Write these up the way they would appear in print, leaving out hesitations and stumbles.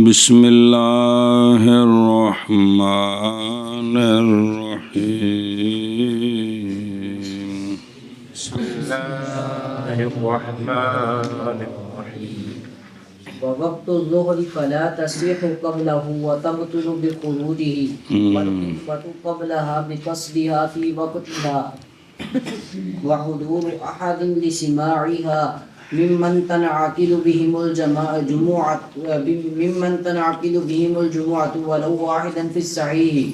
بسم اللہ الرحمن الرحیم بسم اللہ الرحمن الرحیم ووقت الظهر فلا تصيح قبله وتبطل بخروجه والخطبة قبلها بقصدها في وقتها وحضور أحد لسماعها ممن تنعقد بهم الجمعة ولو واحدا في الصحيح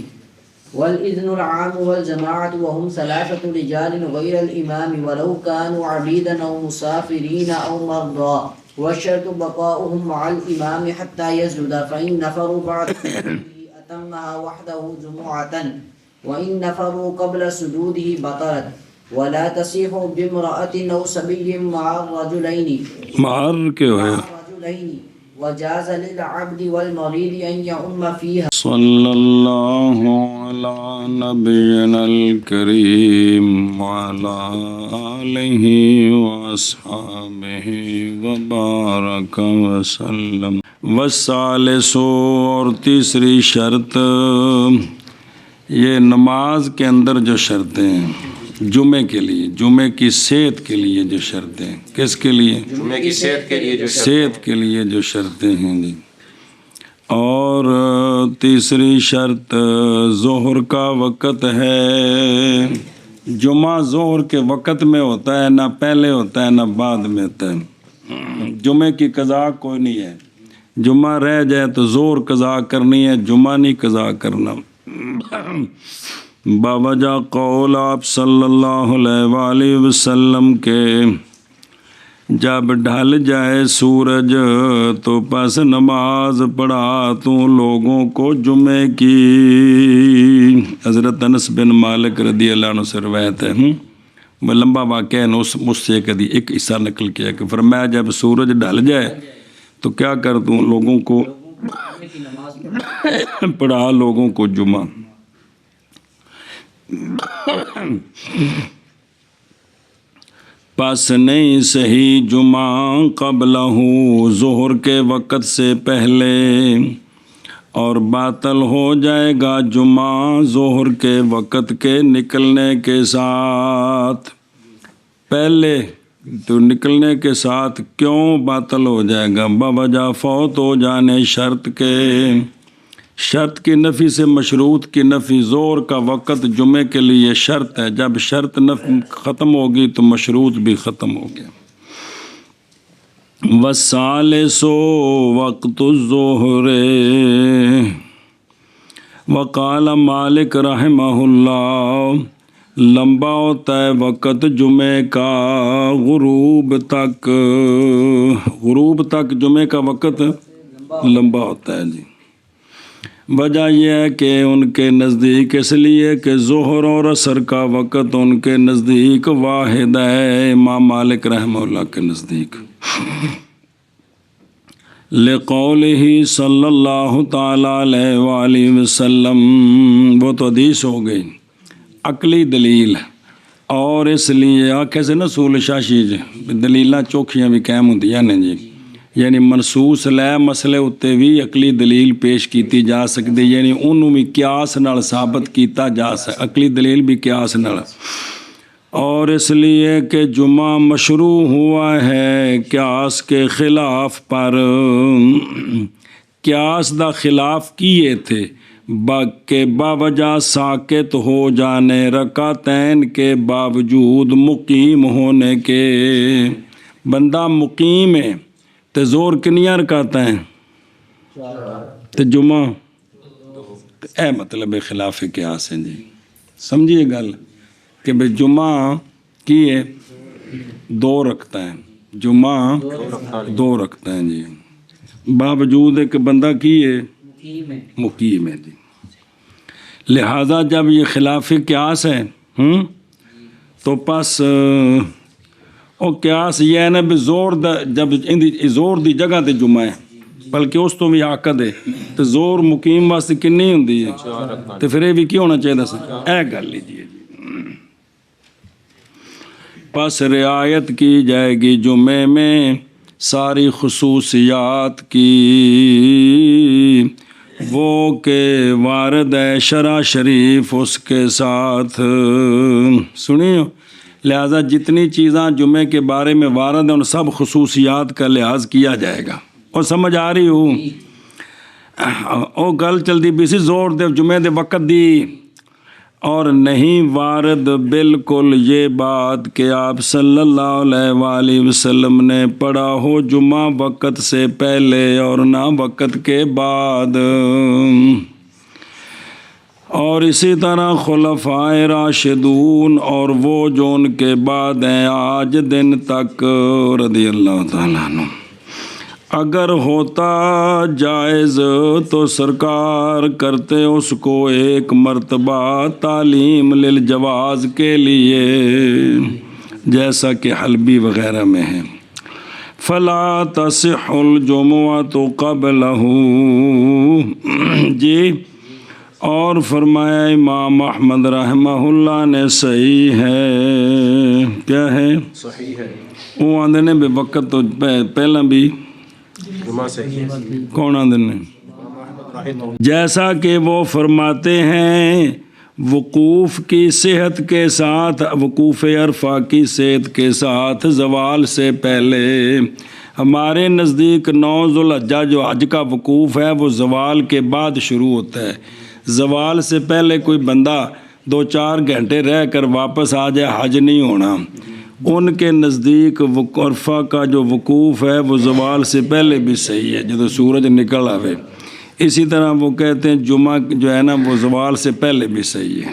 والإذن العام والجماعة وهم ثلاثة رجال غير الإمام ولو كانوا عبيدا أو مسافرين أو مرضى والشرط بقاؤهم مع الإمام حتى يسجد فإن نفروا بعد سجوده أتمها وحده جمعة وإن نفروا قبل سجوده بطلت ولا تصيح بامرأة أو صبي مع الرجلين وجاز للعبد والمريض أن يؤم فيها. صلی اللہ علی نبینا الکریم وعلی آلہ واصحابہ وبارک وسلم. والثالث، اور تیسری شرط، یہ نماز کے اندر جو شرطیں ہیں جمعے کے لیے، جمعے کی صحت کے لیے جو شرطیں، کس کے لیے؟ جمعے کی صحت کے لیے جو صحت کے لیے جو شرطیں ہیں جی. اور تیسری شرط ظہر کا وقت ہے. جمعہ ظہر کے وقت میں ہوتا ہے، نہ پہلے ہوتا ہے نہ بعد میں ہوتا ہے. جمعے کی قضا کوئی نہیں ہے. جمعہ رہ جائے تو ظہر قضا کرنی ہے، جمعہ نہیں قضا کرنا. باوجہ قول آپ صلی اللہ علیہ وآلہ وسلم کے جب ڈھل جائے سورج تو پس نماز پڑھا تو لوگوں کو جمعے کی. حضرت انس بن مالک رضی اللہ عنہ سے روایت ہے. وہ لمبا واقعہ ہے، مجھ سے کبھی ایک حصہ نقل کیا کہ فرمایا جب سورج ڈھل جائے تو کیا کر دوں، لوگوں کو پڑھا لوگوں کو جمعہ. پس نہیں صحیح جمعہ قبلہ، ظہر کے وقت سے پہلے، اور باطل ہو جائے گا جمعہ ظہر کے وقت کے نکلنے کے ساتھ. پہلے تو نکلنے کے ساتھ کیوں باطل ہو جائے گا؟ بوجہ فوت ہو جانے شرط کے. شرط کی نفی سے مشروط کی نفی. ظہر کا وقت جمعے کے لیے شرط ہے، جب شرط ختم ہوگی تو مشروط بھی ختم ہو گیا. والثالث وقت الظہر، وقال مالک رحمہ اللہ، لمبا ہوتا ہے وقت جمعے کا غروب تک. غروب تک جمعے کا وقت لمبا ہوتا ہے جی. وجہ یہ ہے کہ ان کے نزدیک، اس لیے کہ ظہر اور عصر کا وقت ان کے نزدیک واحد ہے، امام مالک رحمہ اللہ کے نزدیک. لقولہ صلی اللہ تعالیٰ علیہ وآلہ وسلم، وہ تو حدیث ہو گئی، عقلی دلیل. اور اس لیے آنکھیں سے نہ سول شاشی جی دلیلاں چوکھیاں بھی قائم ہوندیاں نے جی. یعنی منصوص لے مسئلے اتنے بھی عقلی دلیل پیش کیتی جا سکتی، یعنی انہوں بھی قیاس نال ثابت کیتا جا سکتا، عقلی دلیل بھی قیاس نال. اور اس لیے کہ جمعہ مشروع ہوا ہے قیاس کے خلاف پر. قیاس دا خلاف کیے تھے کہ باوجہ ساکت ہو جانے رکعتین کے باوجود مقیم ہونے کے. بندہ مقیم ہے تو زور کنیاں رکعتیں ہیں تو جمعہ، اے مطلب خلاف قیاس ہے جی. سمجھیے گل کہ بھئی جمعہ کی ہے 2 رکھتا ہے، جمعہ 2 رکھتا ہے جی، باوجود ہے کہ بندہ کی ہے مقیم ہے جی. لہذا جب یہ خلاف قیاس ہے تو پس او قیاس یہ ہے نا بھی زور جب زور دی جگہ تے جمعہ ہے بلکہ اس تو بھی آکد ہے تو زور مقیم واسطے کنی ہوندی ہے تو پھر یہ بھی کی ہونا چاہیے سر. اے گل لیجیے جی. پس رعایت کی جائے گی جمعے میں ساری خصوصیات کی، وہ کہ وارد ہے شرع شریف اس کے ساتھ. سنیو، لہذا جتنی چیزاں جمعے کے بارے میں وارد ہیں ان سب خصوصیات کا لحاظ کیا جائے گا. اور سمجھ آ رہی ہوں؟ او گل چلتی بھی سی زور دے جمعے دے وقت دی، اور نہیں وارد بالکل یہ بات کہ آپ صلی اللہ علیہ وآلہ وسلم نے پڑھا ہو جمعہ وقت سے پہلے اور نہ وقت کے بعد. اور اسی طرح خلفائے راشدون اور وہ جو ان کے بعد ہیں آج دن تک رضی اللہ تعالیٰ عنہ، اگر ہوتا جائز تو سرکار کرتے اس کو ایک مرتبہ تعلیم للجواز کے لیے، جیسا کہ حلبی وغیرہ میں ہے. فلا تصح الجمعۃ قبلہ. جی، اور فرمایا امام احمد رحمہ اللہ نے صحیح ہے. کیا ہے؟ صحیح ہے. وہ آندے نے بے وقت تو پہلا بھی جمعہ صحیح ہے. کون آندے نے؟ جیسا کہ وہ فرماتے ہیں وقوف کی صحت کے ساتھ، وقوف عرفہ کی صحت کے ساتھ زوال سے پہلے. ہمارے نزدیک 9 ذوالحجہ جو حج کا وقوف ہے وہ زوال کے بعد شروع ہوتا ہے. زوال سے پہلے کوئی بندہ 2-4 گھنٹے رہ کر واپس آ جائے حج نہیں ہونا. ان کے نزدیک عرفہ کا جو وقوف ہے وہ زوال سے پہلے بھی صحیح ہے جب سورج نکل آوے. اسی طرح وہ کہتے ہیں جمعہ جو ہے نا وہ زوال سے پہلے بھی صحیح ہے.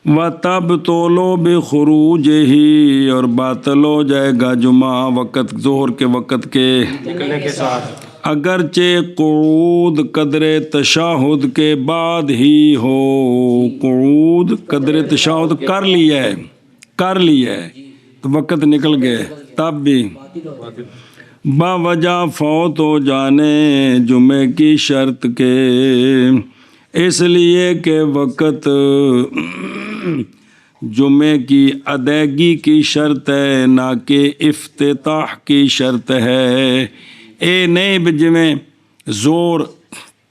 وَتَبْطُلُ بِخُرُوجِهِ، اور باطل ہو جائے گا جمعہ وقت ظہر کے وقت کے نکلنے کے ساتھ، اگرچہ قعود قدر تشہد کے بعد ہی ہو. قعود قدر تشہد کر لیا ہے تو وقت نکل گئے تب بھی باوجہ فوت ہو جانے جمعے کی شرط کے، اس لیے کہ وقت جمعے کی ادائیگی کی شرط ہے نہ کہ افتتاح کی شرط ہے. اے نہیں بھی جویں زور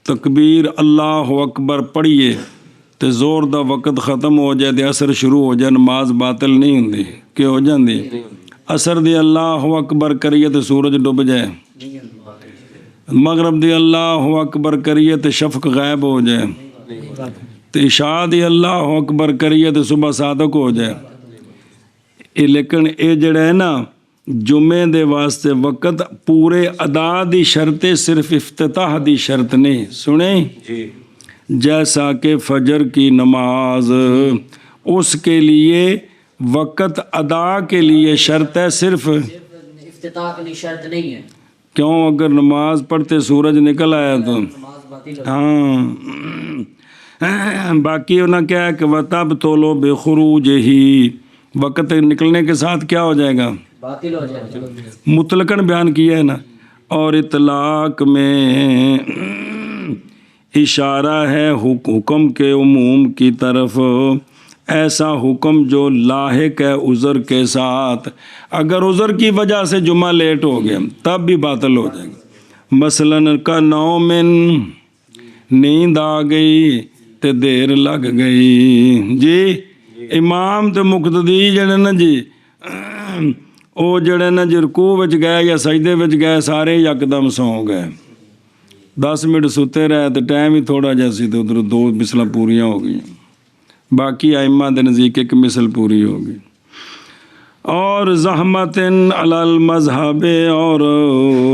تکبیر اللہ اکبر پڑھیے تو زور دا وقت ختم ہو جائے تے اثر شروع ہو جائے، نماز باطل نہیں ہوندی کہ ہو جاندی. اثر دی اللہ اکبر کریے تو سورج ڈوب جائے، مغرب دی اللہ اکبر کریے تو شفق غائب ہو جائے، تو عشاء دی اللہ اکبر کریے تو صبح صادق ہو جائے. لیکن اے جڑا ہے نا جمعے دے واسطے وقت پورے ادا دی شرط، صرف افتتاح دی شرط نہیں. سنیں جی، جیسا کہ فجر کی نماز اس کے لیے وقت ادا کے لیے شرط ہے، صرف افتتاح کے لیے شرط نہیں ہے. کیوں؟ اگر نماز پڑھتے سورج نکل آیا تو نماز باطل ہو ہاں. باقی انہیں کیا ہے کہ وَتَبْطُلُ بِخُرُوجِهِ، وقت نکلنے کے ساتھ کیا ہو جائے گا؟ باطل ہو جائے گا. مطلقاً بیان کیا ہے نا. اور اطلاق میں اشارہ ہے حکم کے عموم کی طرف، ایسا حکم جو لاحق ہے عذر کے ساتھ. اگر عذر کی وجہ سے جمعہ لیٹ ہو گیا تب بھی باطل ہو جائے گا. مثلاً کا نومن، نیند آ گئی تے دیر لگ گئی. جی، امام تے مقتدی جڑے نا جی وہ جڑے نا جی رکوع وچ گئے یا سجدے وچ گئے سارے یکدم سو گئے. 10 منٹ ستے رہے تو ٹائم ہی تھوڑا جہا سی تو ادھر 2 مثلاں پوریاں ہو گئیں، باقی ائمہ دے نزدیک 1 مثل پوری ہو گئی. اور زحمت علی المذہب، اور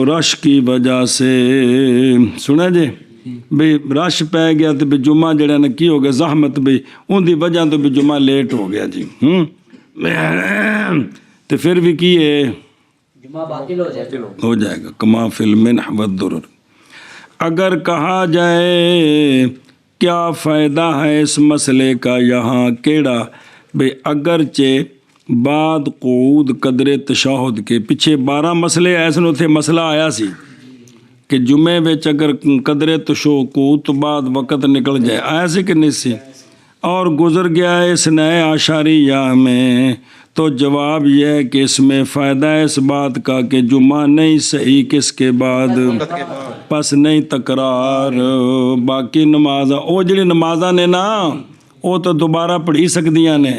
رش کی وجہ سے. سنا جی بھئی رش پہ گیا تو بھی جمعہ جڑا نا کی ہو گیا زحمت، بھی ان دی وجہ تو بھی جمعہ لیٹ ہو گیا جی. تو پھر بھی کی ہے جمعہ باطل ہو جائے گا. کما فی المنح والدرر. اگر کہا جائے کیا فائدہ ہے اس مسئلے کا یہاں کیڑا، بھئی اگرچہ بعد قعود قدر تشہد کے پیچھے 12 مسئلے ایسے اتنے مسئلہ آیا سی کہ جمعے وچ اگر قدر قعود تو بعد وقت نکل جائے، آیا سی کہ نہیں سی، اور گزر گیا ہے اس نئے عشریہ میں تو جواب یہ ہے کہ اس میں فائدہ ہے اس بات کا کہ جمعہ نہیں صحیح کس کے بعد پس نہیں تکرار باقی نمازاں وہ جڑی نمازاں نے نا وہ تو دوبارہ پڑھی سکدیاں نے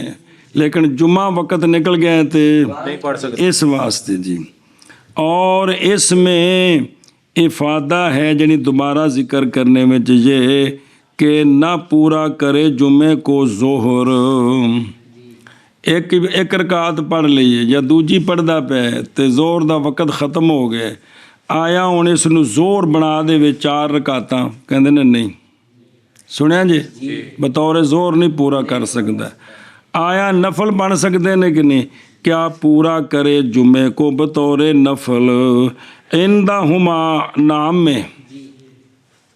لیکن جمعہ وقت نکل گئے تھے نہیں پڑھ سکتے اس واسطے جی اور اس میں افادہ ہے جنی دوبارہ ذکر کرنے میں یہ کہ نہ پورا کرے جمعے کو ظہر ایک رکعت پڑھ لئیے یا دوجی پڑھدا پے تے زور دا وقت ختم ہو گئے آیا ہن اس نو زور بنا دے وے 4 رکعتاں کہندے نے نہیں سنیا جی بطور زور نہیں پورا کر سکتا آیا نفل بن سکتے نے کہ نہیں کیا پورا کرے جمعے کو بطور نفل عندہما نام میں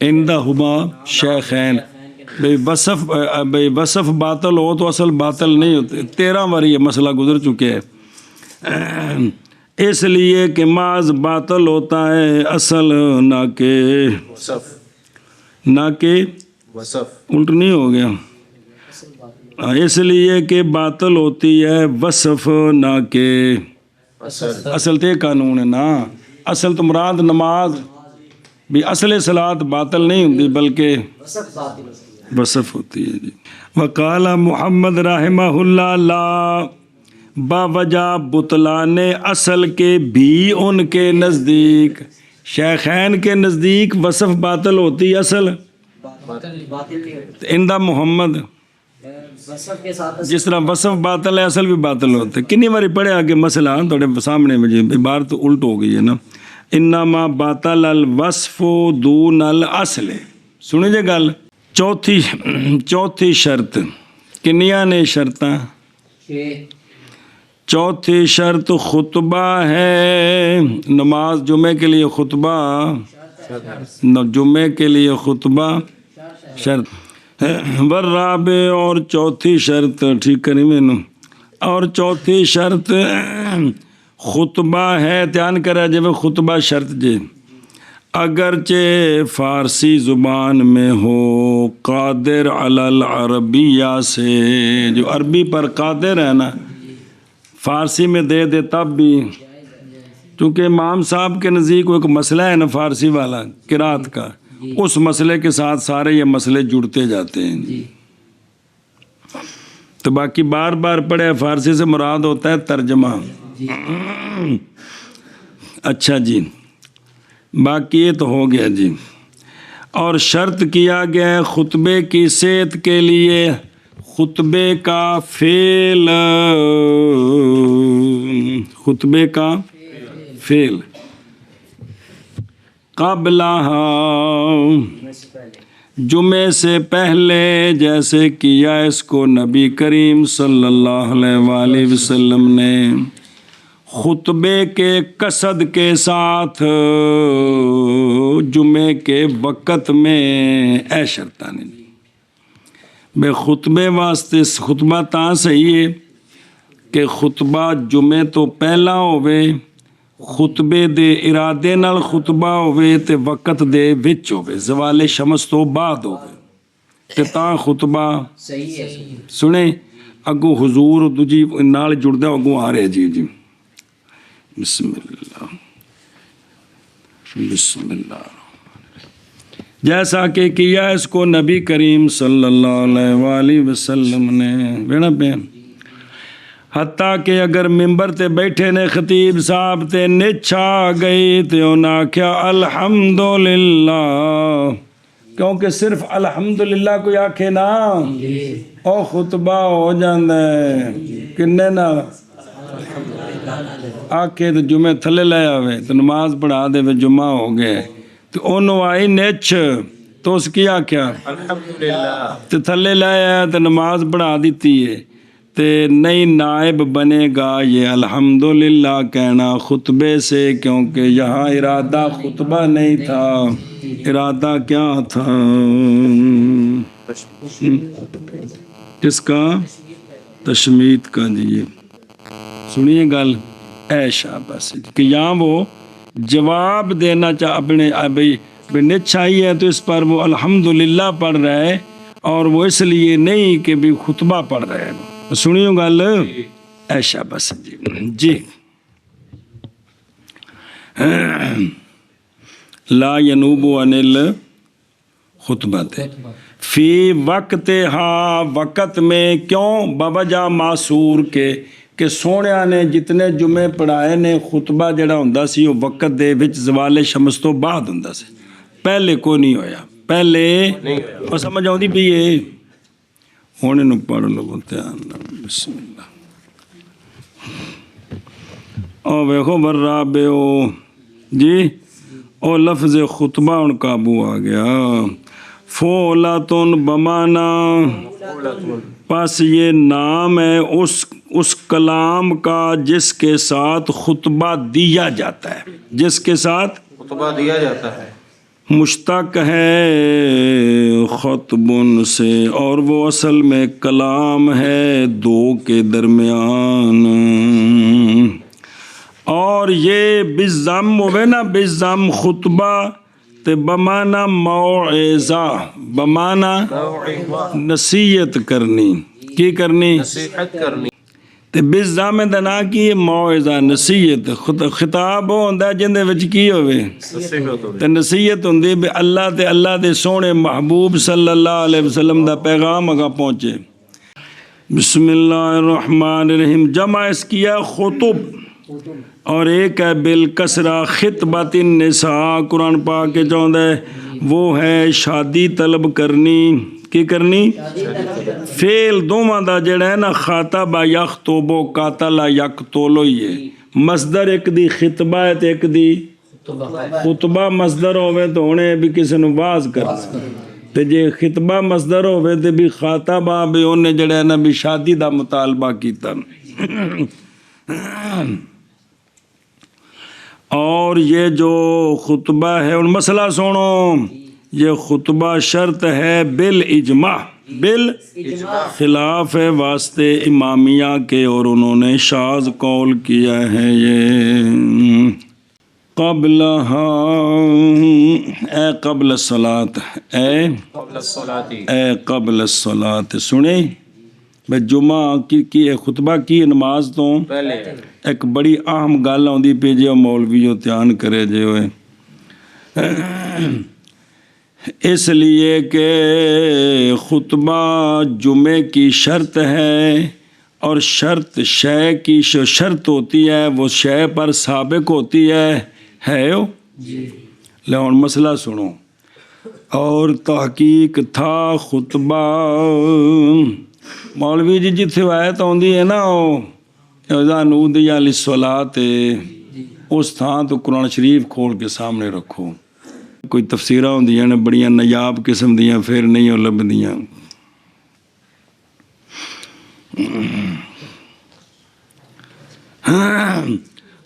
عندہما شیخین بھئی وصف باطل ہو تو اصل باطل نہیں ہوتے 13 بار یہ مسئلہ گزر چکے ہیں اس لیے کہ محض باطل ہوتا ہے اصل نہ کہ وصف الٹ نہیں ہو گیا اس لیے کہ باطل ہوتی ہے وصف نہ کہ اصل تے قانون ہے نا اصل تو مراد نماز بھی اصل صلاۃ باطل نہیں ہوتی بلکہ وصف ہوتی ہے جی وقال محمد رحمہ اللہ لا باوجہ بطلان اصل کے بھی ان کے نزدیک شیخین کے نزدیک وصف باطل ہوتی اصل اندہ محمد جس طرح وصف باطل ہے اصل بھی باطل ہوتے کنی باری پڑھے آگے مسئلہ تھوڑے سامنے مجھے بات تو الٹ ہو گئی ہے نا انما باطل الوصف دون الاصل سنیں جے گل چوتھی شرط کنیاں نے شرطاں چوتھی شرط خطبہ ہے نماز جمعے کے لیے خطبہ جمعے کے لیے خطبہ شرط والرابع اور چوتھی شرط ٹھیک کری میں نو اور چوتھی شرط خطبہ ہے دھیان کرا جب خطبہ شرط جے اگرچہ فارسی زبان میں ہو قادر علی العربیہ سے جو عربی پر قادر ہے نا فارسی میں دے دے تب بھی چونکہ امام صاحب کے نزدیک ایک مسئلہ ہے نا فارسی والا قرات کا اس مسئلے کے ساتھ سارے یہ مسئلے جڑتے جاتے ہیں تو باقی بار بار پڑھے فارسی سے مراد ہوتا ہے ترجمہ اچھا جی باقی یہ تو ہو گیا جی اور شرط کیا گیا ہے خطبے کی صحت کے لیے خطبے کا فعل قبلہ جمعے سے پہلے جیسے کیا اس کو نبی کریم صلی اللہ علیہ وآلہ وسلم نے خطبے کے قصد کے ساتھ جمعے کے وقت میں اے شرطانی بے خطبے واسطے خطبہ تاں صحیح ہے کہ خطبہ جمعے تو پہلا ہوئے خطبے دے ارادے نال خطبہ ہوئے تے وقت دے وچ ہوئے زوال شمس تو بعد ہوئے تے تاں خطبہ سنیں اگو حضور دوجی نال جڑ دے اگو آ رہے جی بسم اللہ جیسا کہ کیا اس کو نبی کریم صلی اللہ علیہ وآلہ وسلم نے بینا پین حتیٰ کہ اگر ممبر تے بیٹھے نے خطیب صاحب تے نچھا گئی تے انہاں کیا الحمدللہ کیونکہ صرف الحمدللہ کوئی آکھے نا او خطبہ ہو جاندہ ہے کنے نا آکھے تو جمعہ تھلے لے آوے تو نماز پڑھا دے وے جمعہ ہو گئے تو انہوں آئی نیچ تو اس کی آکھیا الحمدللہ تو تھلے لے آیا تو نماز پڑھا دیتی ہے تے نئی نائب بنے گا یہ الحمدللہ کہنا خطبے سے کیونکہ یہاں ارادہ خطبہ نہیں تھا ارادہ کیا تھا کس کا تشمید کا دیئے سنیے گل اے شاباش کہ یہاں وہ جواب دینا چاہ اپنے بھئی نچھائی ہے تو اس پر وہ الحمدللہ پڑھ رہا ہے اور وہ اس لیے نہیں کہ بھی خطبہ پڑھ رہے ہیں سنیو گل ایشا بس جی لا ینوب عن الخطبت فی وقت وقت میں کیوں بوجہ معصور کے کہ سونیا نے جتنے جمعے پڑھائے نے خطبہ جڑا ہوندا سی وہ وقت دے وچ زوال شمس تو بعد ہوندا سی پہلے کو نہیں ہویا پہلے اور سمجھ آؤندی پئی ہے ہن اینوں پڑھ لو دھیان نال بسم اللہ او ویکھو برابو جی او لفظ خطبہ ہن قابو آ گیا فولاتن بمانا پس یہ نام ہے اس کلام کا جس کے ساتھ خطبہ دیا جاتا ہے جس کے ساتھ خطبہ دیا جاتا ہے مشتق ہے خطبن سے اور وہ اصل میں کلام ہے دو کے درمیان اور یہ بالضم ہوئے نا بالضم خطبہ تے بمانا موعظہ بمانا نصیحت کرنی کی کرنی نصیحت کرنی تے بالضم دا نا کی موعظہ نصیحت خطاب ہوندا جندے وچ کی ہوئے تے نصیحت ہوندی بھی اللہ تے اللہ دے سونے محبوب صلی اللہ علیہ وسلم دا پیغام اگا پہنچے بسم اللہ الرحمن الرحیم جمع اس کیا خطب اور ایک ہے بالکسرہ خطبۃ النساء قرآن پاک کے چاہتا ہے وہ ہے شادی طلب کرنی کی کرنی فعل دوواں دا جڑا ہے نا خاطب یخطب قاتل یقتل ہی ہے مصدر ایک دی خطبہ ہے تے ایک دی خطبہ مصدر ہوئے تو ہونے بھی کسی نو واز کرنا تے جے خطبہ مصدر ہوئے تے بھی خاطبہ بھی انہیں جڑا ہے نا بھی شادی دا مطالبہ کیتا اور یہ جو خطبہ ہے ان مسئلہ سنو یہ خطبہ شرط ہے بالاجماع خلاف ہے واسطے امامیہ کے اور انہوں نے شاذ قول کیا ہے یہ قبلہا اے قبل الصلاۃ اے قبل الصلاۃ سنے میں جمعہ کی خطبہ کی نماز تو پہلے ایک بڑی اہم گل آندی پی جی مولوی جو دھیان کرے جے ہوئے اس لیے کہ خطبہ جمعے کی شرط ہے اور شرط شے کی شرط ہوتی ہے وہ شے پر سابق ہوتی ہے لیکن مسئلہ سنو اور تحقیق تھا خطبہ مولوی جی جتھے آیت آندی ہے نا اذا نودی للصلاۃ اس تھان تو قرآن شریف کھول کے سامنے رکھو کوئی تفسیراں ہوندیاں نے بڑیاں نایاب قسم دیاں پھر نہیں وہ لبدیاں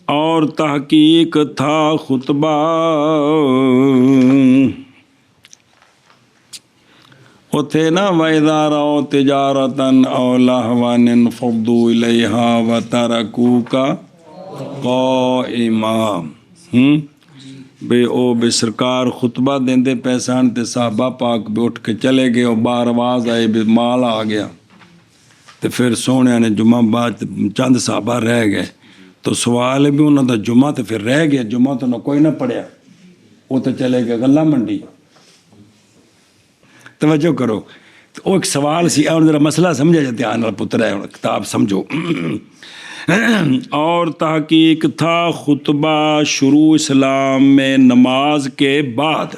اور تحقیق تھا خطبہ اتھے نا وَإِذَا رَأَوْا تِجَارَةً أَوْ لَهْوًا انفضوا إِلَيْهَا وَتَرَكُوكَ قَائِمًا بے او بے سرکار خطبہ دیندے پیسان تے صحابہ پاک بے اٹھ کے چلے گئے اور باہر آواز آئے بے مال آ گیا تے پھر سونے نے جمعہ بعد چند صحابہ رہ گئے تو سوال ہے بھی انہوں دا جمعہ تے پھر رہ گیا جمعہ تو نہ کوئی نہ پڑھیا وہ تو چلے گئے غلہ منڈی توجہ کرو تو ایک سوال سی اور ذرا مسئلہ سمجھا جاتے ہیں آنال پتر ہے کتاب سمجھو اور تحقیق تھا خطبہ شروع اسلام میں نماز کے بعد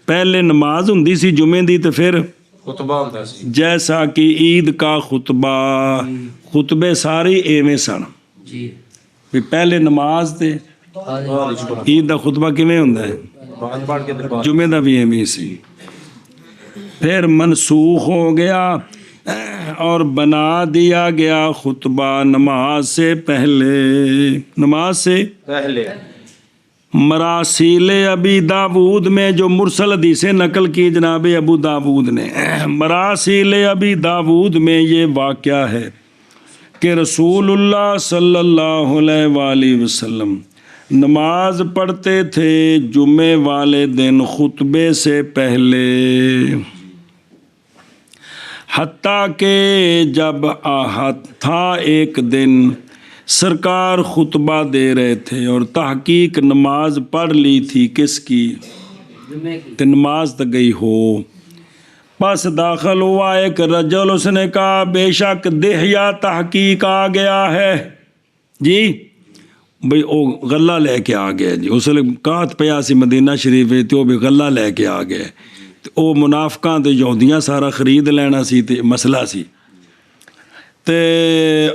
پہلے نماز ہوندی سی جمعے دی تو پھر خطبہ ہوندا سی جیسا کہ عید کا خطبہ خطبے ساری ایویں سن بھی پہلے نماز تے عید دا خطبہ کیویں ہوندا ہے بعد پڑھ کے جمعے دا بھی ایویں سی پھر منسوخ ہو گیا اور بنا دیا گیا خطبہ نماز سے پہلے مراسیل ابی داود میں جو مرسل حدیثیں نقل کی جناب ابو داود نے مراسیل ابی داود میں یہ واقعہ ہے کہ رسول اللہ صلی اللہ علیہ وآلہ وسلم نماز پڑھتے تھے جمعے والے دن خطبے سے پہلے حتیٰ کہ جب تھا ایک دن سرکار خطبہ دے رہے تھے اور تحقیق نماز پڑھ لی تھی کس کی؟ جمعے کی. تو نماز تو گئی ہو. پس داخل ہوا ایک رجل, اس نے کہا بے شک دہیا تحقیق آ گیا ہے. جی بھئی او غلہ لے کے آ گیا جی. اس نے کہا پیا سی مدینہ شریف تے وہ بھی غلہ لے کے آ گئے. ਉਹ ਮੁਨਾਫਕਾਂ ਤੇ ਯਹੂਦੀਆਂ ਸਾਰਾ ਖਰੀਦ ਲੈਣਾ ਸੀ ਤੇ ਮਸਲਾ ਸੀ. ਤੇ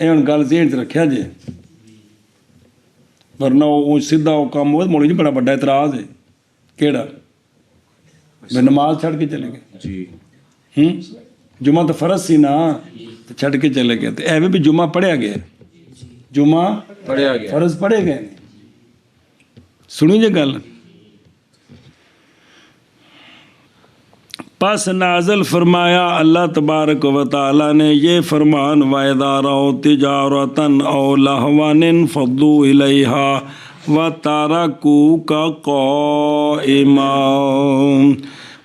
ਇਹ ਹੁਣ ਗੱਲ ਜ਼ੇਨ 'ਚ ਰੱਖਿਆ ਜੇ, ਵਰਨਾ ਉਹ ਸਿੱਧਾ ਉਹ ਕੰਮ ਉਹ ਮੌਲਵੀ ਜੀ ਬੜਾ ਵੱਡਾ ਇਤਰਾਜ਼ ਹੈ. ਕਿਹੜਾ? ਬੇ ਨਮਾਜ਼ ਛੱਡ ਕੇ ਚਲੇ ਗਏ ਜੀ. ਜੁਮਾ ਤਾਂ ਫਰਜ਼ ਸੀ ਨਾ, ਤੇ ਛੱਡ ਕੇ ਚਲੇ ਗਏ. ਤੇ ਐਵੇਂ ਵੀ ਜੁਮਾ ਪੜ੍ਹਿਆ ਗਿਆ, ਜੁਮਾ ਪੜਿਆ ਗਿਆ. ਫਰਜ਼ ਪੜ੍ਹੇ ਗਏ ਨੇ. ਸੁਣੀ ਜੇ ਗੱਲ. پس نازل فرمایا اللہ تبارک و تعالی نے یہ فرمان وَإِذَا رَأَوْا تِجَارَةً أَوْ لَهْوًا انفَضُّوا إِلَيْهَا وَتَرَكُوكَ قَائِمًا.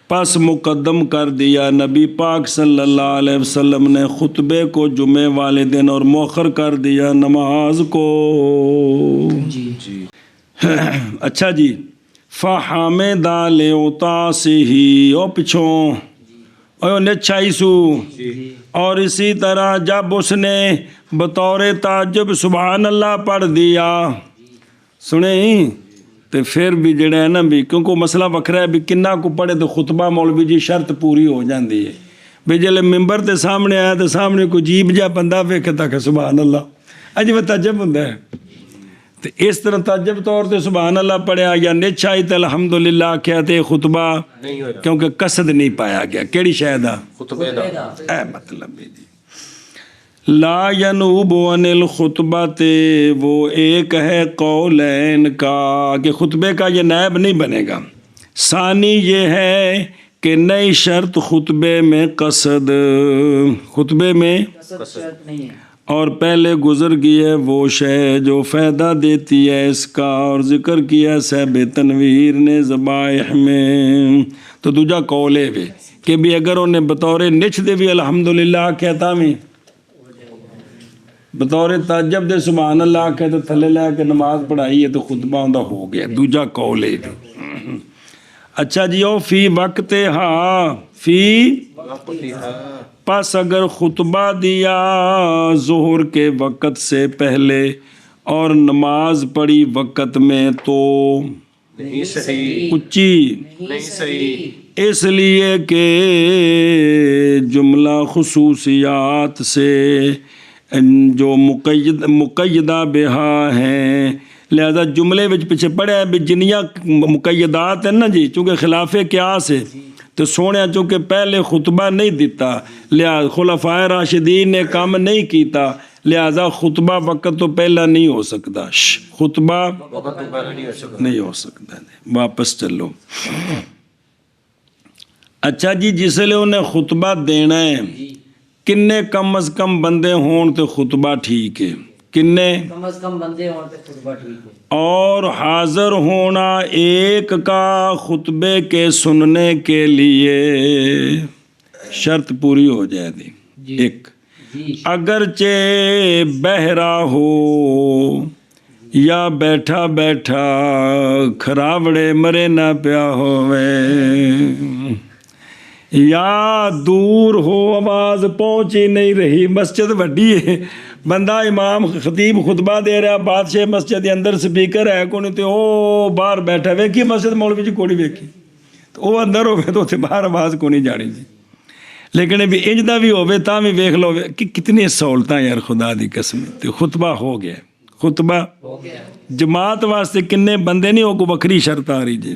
پس مقدم کر دیا نبی پاک صلی اللہ علیہ وسلم نے خطبے کو جمعے والے دن اور مؤخر کر دیا نماز کو. جی جی اچھا جی. فحامدہ لعطاسہ او پچھوں او نچائی سو. اور اسی طرح جب اس نے بطور تعجب سبحان اللہ پڑھ دیا, سنیں تو پھر بھی جڑا ہے نا بھی کیونکہ مسئلہ وکھرا ہے بھی کنہ کو پڑھے تو خطبہ مولوی جی شرط پوری ہو جاندی ہے. بھی جلے ممبر تے سامنے آیا تو سامنے کو جیب جا بندہ ویکھے تک سبحان اللہ اج وہ تعجب ہوندا ہے. تو اس طرح تعجب طور تے سبحان اللہ پڑھیا یا نچائی تے الحمدللہ کیا تے خطبہ نہیں ہویا کیونکہ قصد نہیں پایا گیا. کیڑی شے دا؟ خطبے دا. اے مطلب ہے جی. لا ینوب عن الخطبۃ, وہ ایک ہے قولین کا کہ خطبے کا یہ نائب نہیں بنے گا. ثانی یہ ہے کہ نئی شرط خطبے میں قصد, خطبے میں شرط نہیں ہے. اور پہلے گزر گئی ہے وہ شے جو فائدہ دیتی ہے اس کا, اور ذکر کیا صاحب تنویر نے ذبائح میں. تو دوجا قول ہے کہ بھی اگر انہیں بطور نچ دے بھی الحمدللہ کہتا میں بطور تعجب دے سبحان اللہ کہتے تو تھلے لے کے نماز پڑھائی ہے تو خطبہ اندہ ہو گیا. دوجا قول ہے. اچھا جی. او فی وقت ہاں فی پس اگر خطبہ دیا ظہر کے وقت سے پہلے اور نماز پڑھی وقت میں تو نہیں صحیح. اچھی نہیں صحیح. اس لیے کہ جملہ خصوصیات سے جو مقیدہ بہا ہیں, لہذا جملے وچ پیچھے پڑھیا ہے بھی جنیاں مقیدات ہیں نا جی, چونکہ خلاف قیاس ہے تو سونے چونکہ پہلے خطبہ نہیں دیتا, لہذا خلفائے راشدین نے کام نہیں کیتا, لہذا خطبہ وقت تو پہلا نہیں ہو سکتا. خطبہ وقت تو پہلے نہیں ہو سکتا. نہیں ہو سکتا. واپس چلو. اچھا جی. جس لیے انہیں خطبہ دینا ہے کنے کم از کم بندے ہون تو خطبہ ٹھیک ہے. کنے کم از کم بندے ہوں تو خطبہ ٹھیک ہے. اور حاضر ہونا ایک کا خطبے کے سننے کے لیے شرط پوری ہو جائے دی. ایک اگرچہ بہرا ہو یا بیٹھا بیٹھا کھراوڑے مرے نہ پیا ہوئے, یا دور ہو آواز پہنچ ہی نہیں رہی, مسجد وڈی ہے بندہ امام خطیب خطبہ دے رہا, بادشاہ مسجد کے اندر سپیکر ہے کون تے او باہر بیٹھا ویکھی مسجد مولوی جی کوڑی ویکھی تو وہ اندر ہوئے تو تے باہر آواز کو نہیں جانی جی. لیکن بھی انج دا بھی ہوئے تا بھی ویکھ لو کہ کتنی سہولتاں یار خدا دی قسم. تے خطبہ ہو گیا. خطبہ جماعت واسطے کنے بندے نہیں ہو کو وکری شرط آ رہی جی,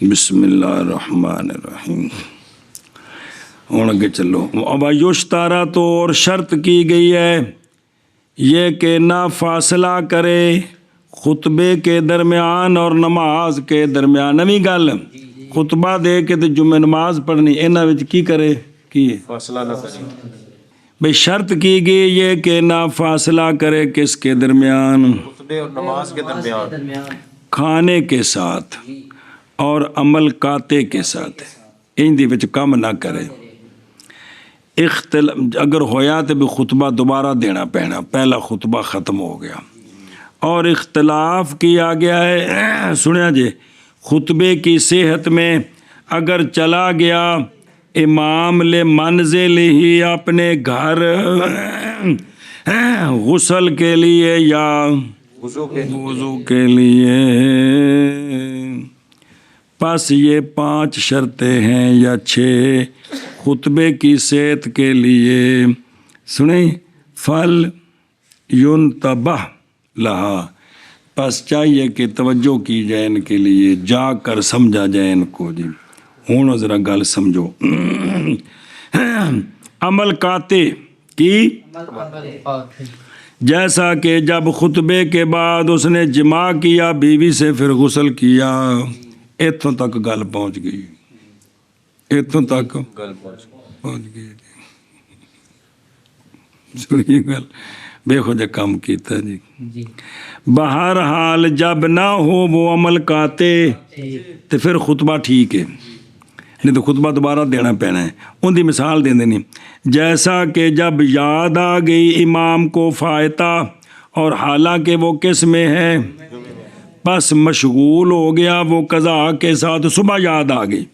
بسم اللہ الرحمن الرحیم. اور آگے چلو. وَيُشْتَرَطُ تو اور شرط کی گئی ہے یہ کہ نہ فاصلہ کرے خطبے کے درمیان اور نماز کے درمیان. نویں گل خطبہ دے کے تو جمعہ نماز پڑھنی انہاں وچ کی کرے کی فاصلہ نہ کریں. بھئی شرط کی گئی یہ کہ نہ فاصلہ کرے کس کے درمیان؟ خطبے اور نماز کے درمیان. کھانے کے ساتھ اور عمل کاتے کے ساتھ ان دی وچ کم نہ کرے. اگر ہویا تو بھی خطبہ دوبارہ دینا پینا، پہلا خطبہ ختم ہو گیا. اور اختلاف کیا گیا ہے سنیا جی خطبے کی صحت میں اگر چلا گیا امام لے منزل ہی اپنے گھر غسل کے لیے یا وضو کے لیے، پس یہ 5 شرطیں ہیں یا 6 خطبے کی صحت کے لیے. سنیں فل ینتبہ لہا، پس چاہیے کہ توجہ کی جائے ان کے لیے، جا کر سمجھا جائے ان کو. جی ہوں ذرا گل سمجھو. عمل کاتے کی جیسا کہ جب خطبے کے بعد اس نے جماع کیا بیوی سے پھر غسل کیا. اتوں تک گل پہنچ گئی، اتوں تک گل پہنچ گئی. سنیے گل بے خود کام کیتا جی. بہرحال جب نہ ہو وہ عمل کاتے تو پھر خطبہ ٹھیک ہے، نہیں تو خطبہ دوبارہ دینا پینا ہے. ان دی مثال دے دینی جیسا کہ جب یاد آ گئی امام کو فائتہ اور حالانکہ وہ کس میں ہے بس مشغول ہو گیا وہ قضا کے ساتھ، صبح یاد آ گئی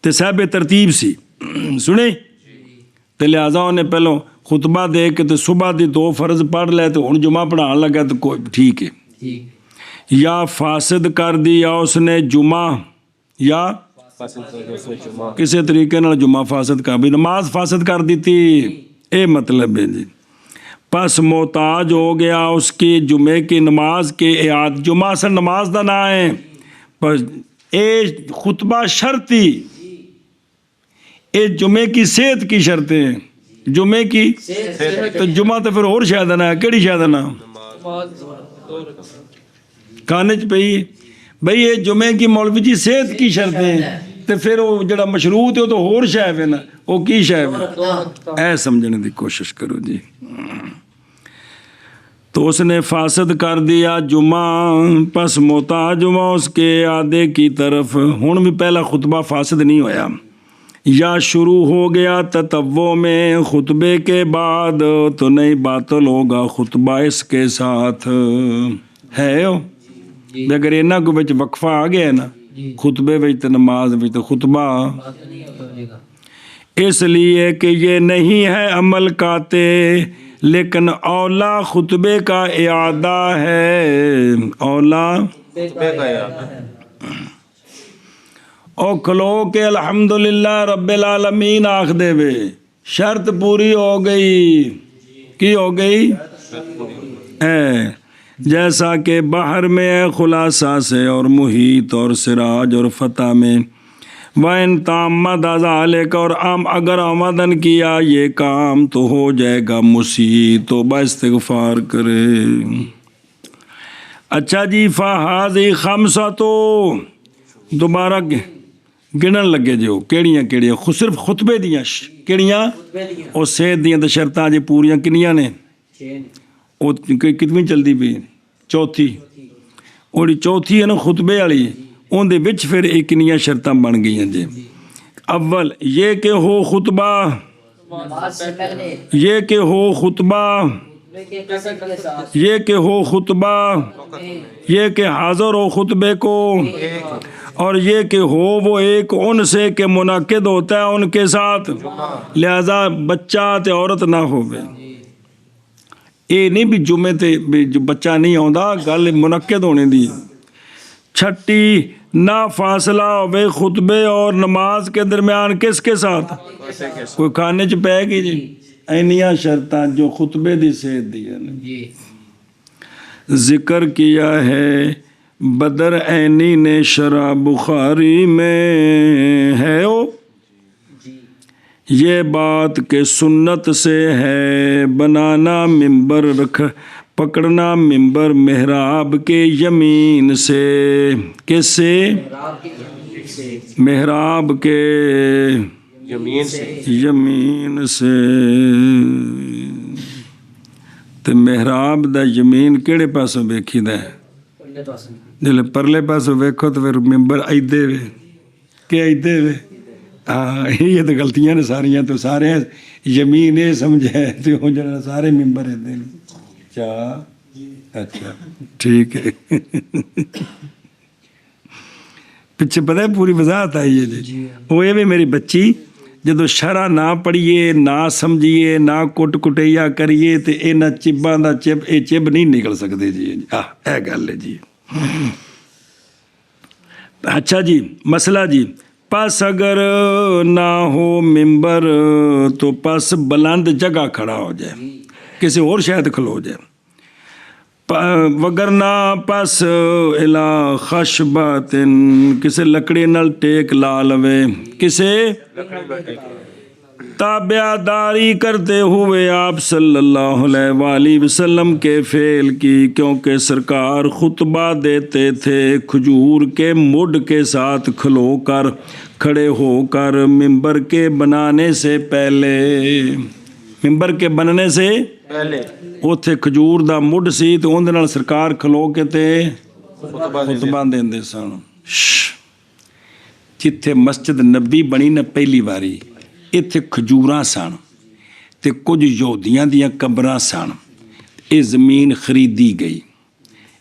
تو صاحب ترتیب سی سنیں تو لہٰذا انہیں پہلو خطبہ دے کے تو صبح دی 2 فرض پڑھ لے تو ہن جمعہ پڑھان لگا تو کوئی ٹھیک ہے. یا فاسد کر دیا اس نے جمعہ یا کسی طریقے نال جمعہ فاسد کر بھی نماز فاسد کر دیتی، اے مطلب ہے جی. پس محتاج ہو گیا اس کی جمعے کی نماز کے اعادہ. جمعہ اصل نماز دا نام ہے پر اے خطبہ شرطی، اے جمعے کی صحت کی شرطیں جمعے کی. تو جمعہ تو پھر اور شاید نہ ہے، کیڑی شاید نہ کانے چ پئی بھئی یہ جمعے کی مولوی جی صحت کی شرطیں تو پھر وہ جڑا مشروط ہے وہ تو ہور شاید ہے نا، وہ کی شاید ہے اے سمجھنے دی کوشش کرو جی. تو اس نے فاسد کر دیا جمعہ، پس محتاج ہوا اس کے اعادے کی طرف. ہن بھی پہلا خطبہ فاسد نہیں ہویا. یا شروع ہو گیا تطوع میں خطبے کے بعد تو نہیں باطل ہوگا خطبہ اس کے ساتھ ہے ہو. اگر اینا کو بچ وقفہ آ گیا ہے نا خطبے وچ تے نماز وچ تو خطبہ اس لیے کہ یہ نہیں ہے عمل کاتے لیکن اولا خطبے کا اعادہ ہے. اولا او کھلو کے الحمدللہ رب العالمین آخ دے وے شرط پوری ہو گئی. کی ہو گئی؟ جیسا کہ بحر میں ہے خلاصہ سے اور محیط اور سراج اور فتح میں. وَإِن تَعَمَّدَ ذَلِكَ اور اگر آمدن کیا یہ کام تو ہو جائے گا مسیح، توبہ استغفار کرے. اچھا جی فَهَذِهِ خَمْسَةٌ دوبارہ گنن لگے جو کیڑیاں کیڑیاں صرف خطبے دیاں کیڑیاں اور صحت دیاں تو شرطاں جی پوریاں کنیاں نے وہ کتنی چلدی پئی چوتھی اور چوتھی ہے نا خطبے والی ان دے وچ پھر ایک کنیاں شرطاں بن گئی جی. اول یہ کہ ہو خطبہ یہ کہ ہو خطبہ یہ کہ ہو خطبہ یہ کہ حاضر ہو خطبے کو اور یہ کہ ہو وہ ایک ان سے کہ منعقد ہوتا ہے ان کے ساتھ لہذا بچہ تے عورت نہ ہو. یہ نہیں بھی جمعے تے بچہ نہیں آندا گل منعقد ہونے دی. چھٹی نہ فاصلہ ہوئے خطبے اور نماز کے درمیان کس کے ساتھ کوئی کھانے چ پہ گئی جی اینیاں شرطاں جو خطبے دی صحت دی ہے ذکر کیا ہے بدر عینی نے شرح بخاری میں ہے یہ بات کہ سنت سے ہے بنانا ممبر پکڑنا ممبر محراب کے یمین سے، کس سے؟ محراب کے یمین سے۔ تے محراب دا یمین کیڑے پاسوں ویکھی دا ہے؟ جلے پرلے پاسوں ویکھو تو پھر ممبر ایدے وے کہ ایدے وے۔ ہاں یہ تو غلطیاں نے ساریاں، تو سارے یمین یہ سمجھے تو جڑا سارے ممبر ایدے نے۔ اچھا ٹھیک ہے، پیچھے پتہ ہے پوری وضاحت آئی ہے جی۔ وہ یہ بھی میری بچی جدو شرح نہ پڑھیے نہ سمجھیے نہ کٹ کٹیا کریے تو یہاں چباں دا چب یہ چب نہیں نکل سکتے جی۔ اے گل ہے جی۔ اچھا جی مسئلہ جی، پس اگر نہ ہو ممبر تو پس بلند جگہ کھڑا ہو جائے، کسی اور شاید کھلو جائے، وگرنہ پس الا خشبات کسی لکڑی نال ٹیک لا لوے، کسے تابع داری کرتے ہوئے آپ صلی اللہ علیہ وآلہ وسلم کے فعل کی، کیونکہ سرکار خطبہ دیتے تھے کھجور کے مڈ کے ساتھ کھلو کر، کھڑے ہو کر، ممبر کے بنانے سے پہلے، ممبر کے بننے سے پہلے اوتھے کھجور دا مڈ سی تو اون دے نال سرکار کھلو کے تے خطبہ دیندے سن۔ جتھے مسجد نبی بنی نا پہلی واری اتھے کھجوراں سن تے کچھ یہودیاں دیاں قبراں سن، یہ زمین خریدی گئی۔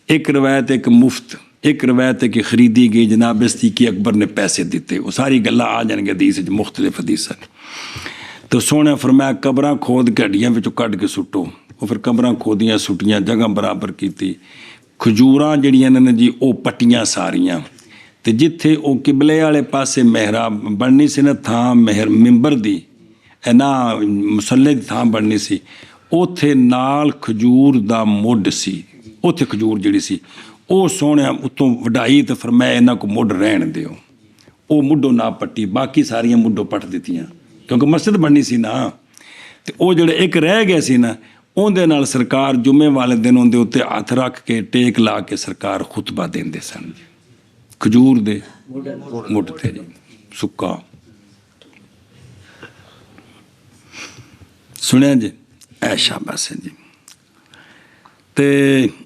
ایک روایت ایک مفت، ایک روایت ہے کہ خریدی گئی جناب صدیق اکبر نے پیسے دیتے، وہ ساری گلاں آ جان گے حدیث مختلف حدیث۔ تو سونے فرمایا قبراں کھود کے ہڈیاں وچوں کڈ کے سٹو، وہ پھر قبراں کھودیاں سٹیاں جگہ برابر کیتی، کھجوراں جڑیاں نے جی او پٹیاں ساریاں، تے جتھے او قبلے والے پاسے محراب بننی سی نا تھاں ممبر دی نا مصلی دی تھاں بننی سی، اوتھے نال کھجور دا مڈ سی، اوتھے کھجور جڑی سی او سونے اتوں وڈائی تے فرمایا انہاں کو مڈ رہن دیو، او مڈو نہ پٹی، باقی ساریاں مڈو پٹ دیتیاں کیونکہ مسجد بننی سی نا، تے او جڑے ایک رہ گئے سی نا اون دے نال سرکار جمعے والے دن اون دے اوتے ہاتھ رکھ کے ٹیک لا کے سرکار خطبہ دیندے سن کھجور دے مڈ تے جی سکا۔ سنیا جی اے شاباش جی۔ تے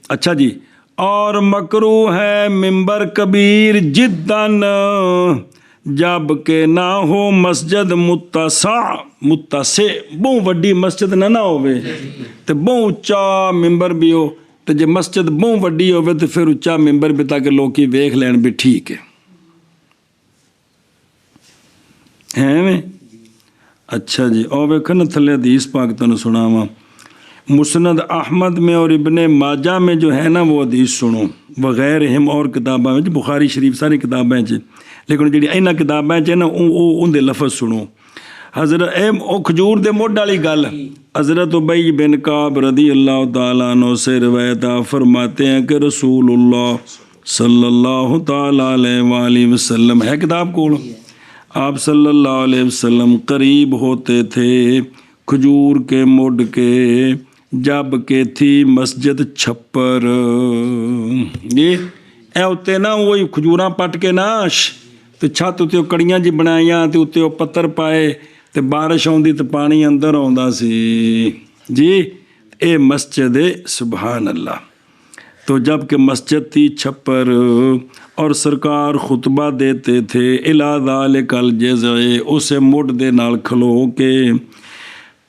اچھا جی، اور مکروہ ہے ممبر کبیر جدن جب کہ نہ ہو مسجد متسع بہت وڈی مسجد نہ ہوئے تے بہت اچا ممبر بھی ہو، تے جے مسجد بہت وڈی ہوئے تو پھر اچا ممبر بھی تاکہ لوکی ویکھ لین بھی ٹھیک ہے میں۔ اچھا جی اور ویکھو نا تھلے حدیث پاک تانوں سناواں، مسند احمد میں اور ابن ماجہ میں جو ہے نا وہ حدیث سنو، وغیرہم اور کتاباں میں، بخاری شریف ساری کتاباں چ، لیکن جڑی اینا کتاباں چ نا اون دے لفظ سنو۔ حضرت او کھجور دے مڈ والی گل، حضرت ابی بن کعب رضی اللہ تعالیٰ عنہ سے روایت فرماتے ہیں کہ رسول اللہ صلی اللہ تعالیٰ علیہ وآلہ وسلم ہے کتاب کول، آپ صلی اللہ علیہ وسلم قریب ہوتے تھے کھجور کے مڈ کے جب کہ تھی مسجد چھپر، یہ اے اتے نا وہی کھجوراں پٹ کے نا تے چھت تے کڑیاں جی بنائیاں تے اتنے پتھر پائے تے بارش آندی تے پانی اندر آندا سی جی، اے مسجد سبحان اللہ۔ تو جب کہ مسجد تھی چھپر اور سرکار خطبہ دیتے تھے الی ذالک الجذع اسے مڈ دے نال کھلو کے،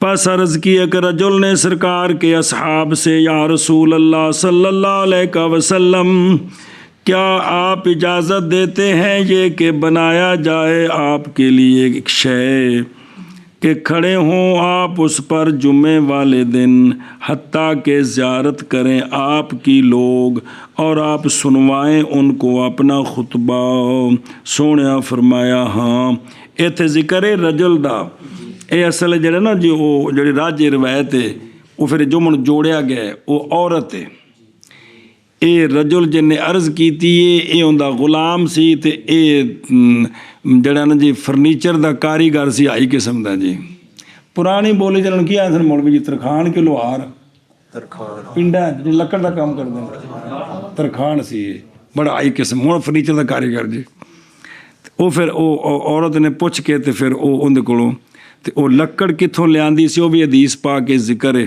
پس عرض کیا کہ رجل نے سرکار کے اصحاب سے یا رسول اللہ صلی اللہ علیہ وسلم کیا آپ اجازت دیتے ہیں یہ کہ بنایا جائے آپ کے لیے ایک شے کہ کھڑے ہوں آپ اس پر جمعے والے دن حتیٰ کہ زیارت کریں آپ کی لوگ اور آپ سنوائیں ان کو اپنا خطبہ؟ سونے فرمایا ہاں۔ ایتھے ذکر ہے رجل دا، اے اصل جڑا نا جی وہ جڑی راجی روایت ہے وہ پھر جو من جوڑیا گیا ہے وہ عورت ہے، ਇਹ ਰਜੁਲ ਜਿਹਨੇ ਅਰਜ਼ ਕੀਤੀ ਇਹ ਉਹਦਾ ਗੁਲਾਮ ਸੀ ਤੇ ਇਹ ਜਿਹੜਾ ਨਾ ਜੀ ਫਰਨੀਚਰ ਦਾ ਕਾਰੀਗਰ ਸੀ ਹਾਈ ਕਿਸਮ ਦਾ ਜੀ। ਪੁਰਾਣੀ ਬੋਲੀ ਚ ਕੀ ਆਖਦੇ ਮੌਲਵੀ ਜੀ ਤਰਖਾਨ ਕਿ ਲੋਹਾਰ ਪਿੰਡਾਂ ਜਿਹੜੇ ਲੱਕੜ ਦਾ ਕੰਮ ਕਰਦੇ ਨੇ ਤਰਖਾਨ ਸੀ ਇਹ, ਬੜਾ ਹਾਈ ਕਿਸਮ। ਹੁਣ ਫਰਨੀਚਰ ਦਾ ਕਾਰੀਗਰ ਜੀ। ਉਹ ਫਿਰ ਉਹ ਔਰਤ ਨੇ ਪੁੱਛ ਕੇ ਤੇ ਫਿਰ ਉਹ ਉਹਦੇ ਕੋਲੋਂ ਤੇ ਉਹ ਲੱਕੜ ਕਿੱਥੋਂ ਲਿਆਂਦੀ ਸੀ ਉਹ ਵੀ ਹਦੀਸ ਪਾ ਕੇ ਜ਼ਿਕਰ ਹੈ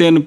3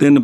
3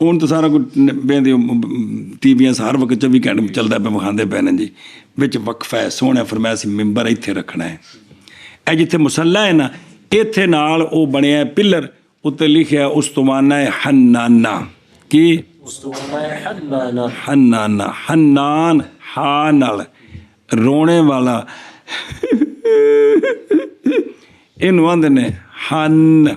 ਹੁਣ ਤਾਂ ਸਾਰਾ ਕੁਝ ਵੇਂਦੇ ਟੀਵੀਆਂ ਹਰ ਵਕਤ 24 ਘੰਟੇ ਚੱਲਦਾ ਪਿਆ ਵਿਖਾਉਂਦੇ ਪਏ ਨੇ ਜੀ। ਵਿੱਚ ਵਕਫਾ ਹੈ ਸੋਹਣਾ ਫਰਮਾਇਆ ਸੀ ਮਿੰਬਰ ਇੱਥੇ ਰੱਖਣਾ ਹੈ। ਇਹ ਜਿੱਥੇ ਮੁਸੱਲਾ ਹੈ ਨਾ ਇੱਥੇ ਨਾਲ ਉਹ ਬਣਿਆ ਪਿੱਲਰ ਉੱਤੇ ਲਿਖਿਆ ਉਸਤਵਾਨਾ ਹੈ ਹੰਨਾਨਾ। ਕੀ ਹੰਨਾਨਾ ਹੰਨਾਨ ਹਾ ਨਾਲ ਰੋਣੇ ਵਾਲਾ ਇਹਨੂੰ ਆਂਦੇ ਨੇ ਹੰਨ।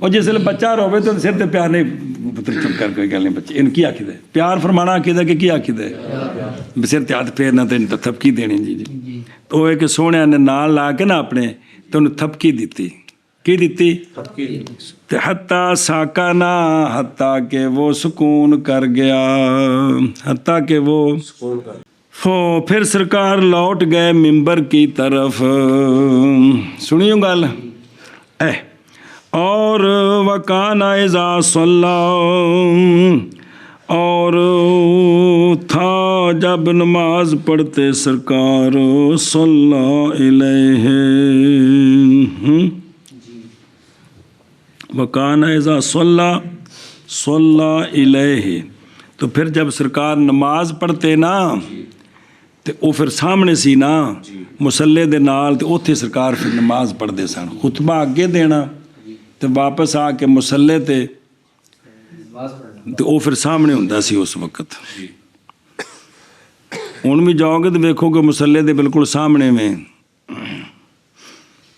اور جس ویلے بچہ روے تو سر تے پیار نہیں پتر چپ کر کوئی گل نہیں بچے ان کی آکھد ہے پیار فرمانا آکھد ہے کہ کی آکھد ہے سر تے ہاتھ پھیرنا تے تھپکی دینی جی تو وہ ایک سونے نے نال لا کے نا اپنے تو انہوں تھپکی دیتی کی دیتی تے حتیٰ ساکانا حتیٰ کہ وہ سکون کر گیا حتیٰ کہ وہ پھر سرکار لوٹ گئے ممبر کی طرف سنیوں گل اور وکان اذا صلی اور تھا جب نماز پڑھتے سرکار صلی علیہ وکان اذا صلی علیہ تو پھر جب سرکار نماز پڑھتے نا تے او پھر سامنے سی نا مسلے دے نال تے اوتھے سرکار پھر نماز پڑھدے سن خطبہ اگے دینا تے واپس آ کے مسلے تے او پھر سامنے ہوندا سی اس وقت ہن بھی جاؤ گے تے ویکھو کہ مسلے دے بالکل سامنے میں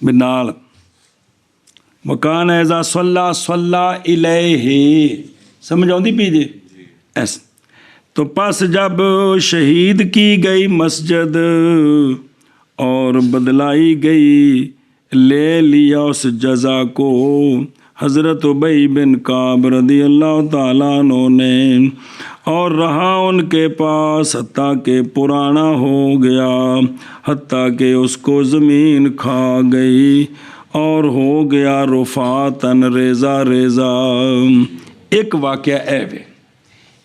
نال مکان ایزا صلی الیہ سمجھ آؤندی پی جی ایسا تو پس جب شہید کی گئی مسجد اور بدلائی گئی لے لیا اس جزا کو حضرت ابی بن کعب رضی اللہ تعالیٰ عنہ نے اور رہا ان کے پاس حتیٰ کہ پرانا ہو گیا حتیٰ کہ اس کو زمین کھا گئی اور ہو گیا رفاتن ریزہ ریزہ ایک واقعہ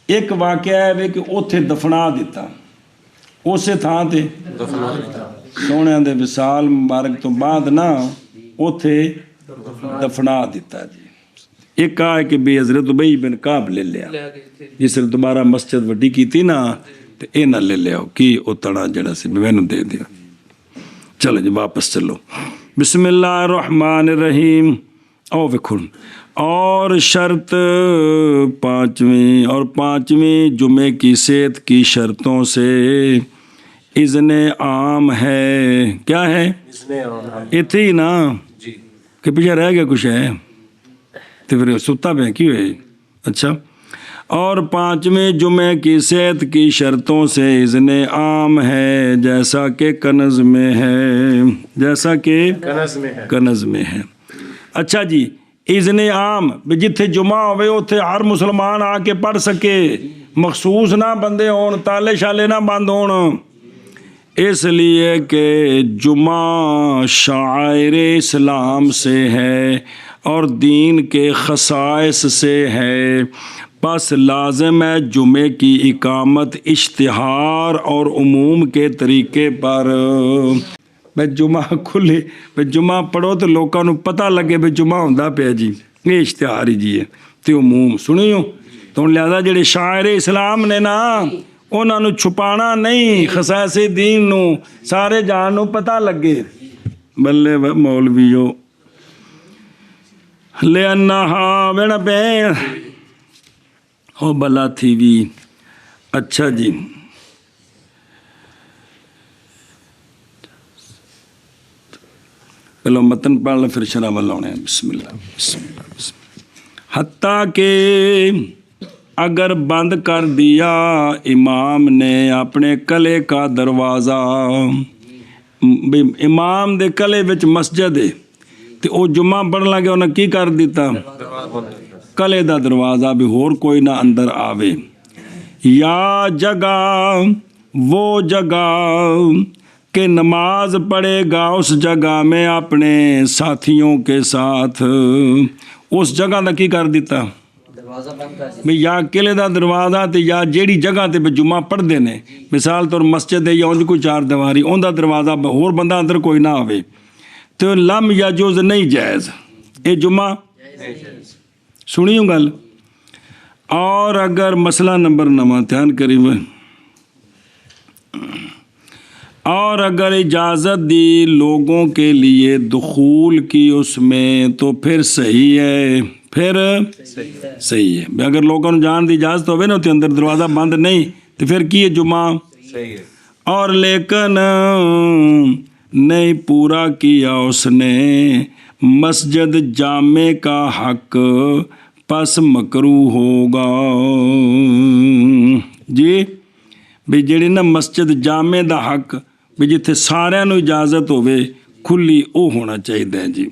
ایک واقعہ ہے کہ اوتھے دفنا دیتا اسے تھاں تے سونے دے وصال مبارک تو بعد نا اوتھے دفنا دیتا جی ایک ہے کہ بے حضرت ابی بن کعب لے لیا جس نے دوبارہ مسجد وڈی کیتی نا تے اے نہ لے لیا کی او تڑا جڑا سی مینوں دے دیا چلو جی واپس چلو بسم اللہ الرحمن الرحیم او ویکھو اور شرط پانچویں جمعے کی صحت کی شرطوں سے اذن عام ہے کیا ہے اتنے ہی نا کہ پیچھے رہ گیا کچھ ہے تو پھر ستا پہ کی ہوئے اچھا اور پانچویں جمعے کی صحت کی شرطوں سے اذن عام ہے جیسا کہ کنز میں ہے اچھا جی اذن عام بھی جتھے جمعہ ہوئے اتھے ہر مسلمان آ کے پڑھ سکے مخصوص نہ بندے ہون تالے شالے نہ بند ہون اس لیے کہ جمعہ شاعر اسلام سے ہے اور دین کے خصائص سے ہے پس لازم ہے جمعے کی اقامت اشتہار اور عموم کے طریقے پر بھائی جمعہ کھلے بھائی جمعہ پڑھو تو لوگوں کو پتہ لگے بھائی جمعہ ہوندا پیا جی یہ اشتہار ہی جی ہے تے عموم سنیو تو لہذا جڑے شاعر اسلام نے نا انہاں نو چھپانا نہیں خصائص دین نو سارے جہان نو پتہ لگے بلے مولویو لے انہا بیڑا پین او بلا تھی بھی اچھا جی پہلو متن پڑھ لیں پھر شرح والا ہونے ہیں بسم اللہ حتیٰ کہ اگر بند کر دیا امام نے اپنے کلے کا دروازہ امام دے کلے وچ مسجد ہے تو وہ جمعہ پڑھ لگے انہیں کی کر دیتا کلے دا دروازہ بھی ہور کوئی نہ اندر آوے یا جگہ وہ جگہ کہ نماز پڑھے گا اس جگہ میں اپنے ساتھیوں کے ساتھ اس جگہ دا کی کر دیتا یا قلعے دا دروازہ تے یا جیڑی جگہ تے جمعہ پڑھ دینے مثال طور مسجد ہے یا ان کوئی چار دیواری ان دا دروازہ اور بندہ اندر کوئی نہ آوے تو لم یا جوز نہیں جائز اے جمعہ سنیوں گل اور اگر مسئلہ نمبر 9 دھیان قریب اور اگر اجازت دی لوگوں کے لیے دخول کی اس میں تو پھر صحیح ہے پھر صحیح ہے اگر لوگوں نے جان دی اجازت ہوئے نا تو اندر دروازہ بند نہیں تو پھر کی جمعہ صحیح ہے اور لیکن نہیں پورا کیا اس نے مسجد جامع کا حق پس مکروہ ہوگا جی بھی جڑی نا مسجد جامع دا حق بھی جتھے سارے نو اجازت ہوئے کھلی او ہونا چاہیے جی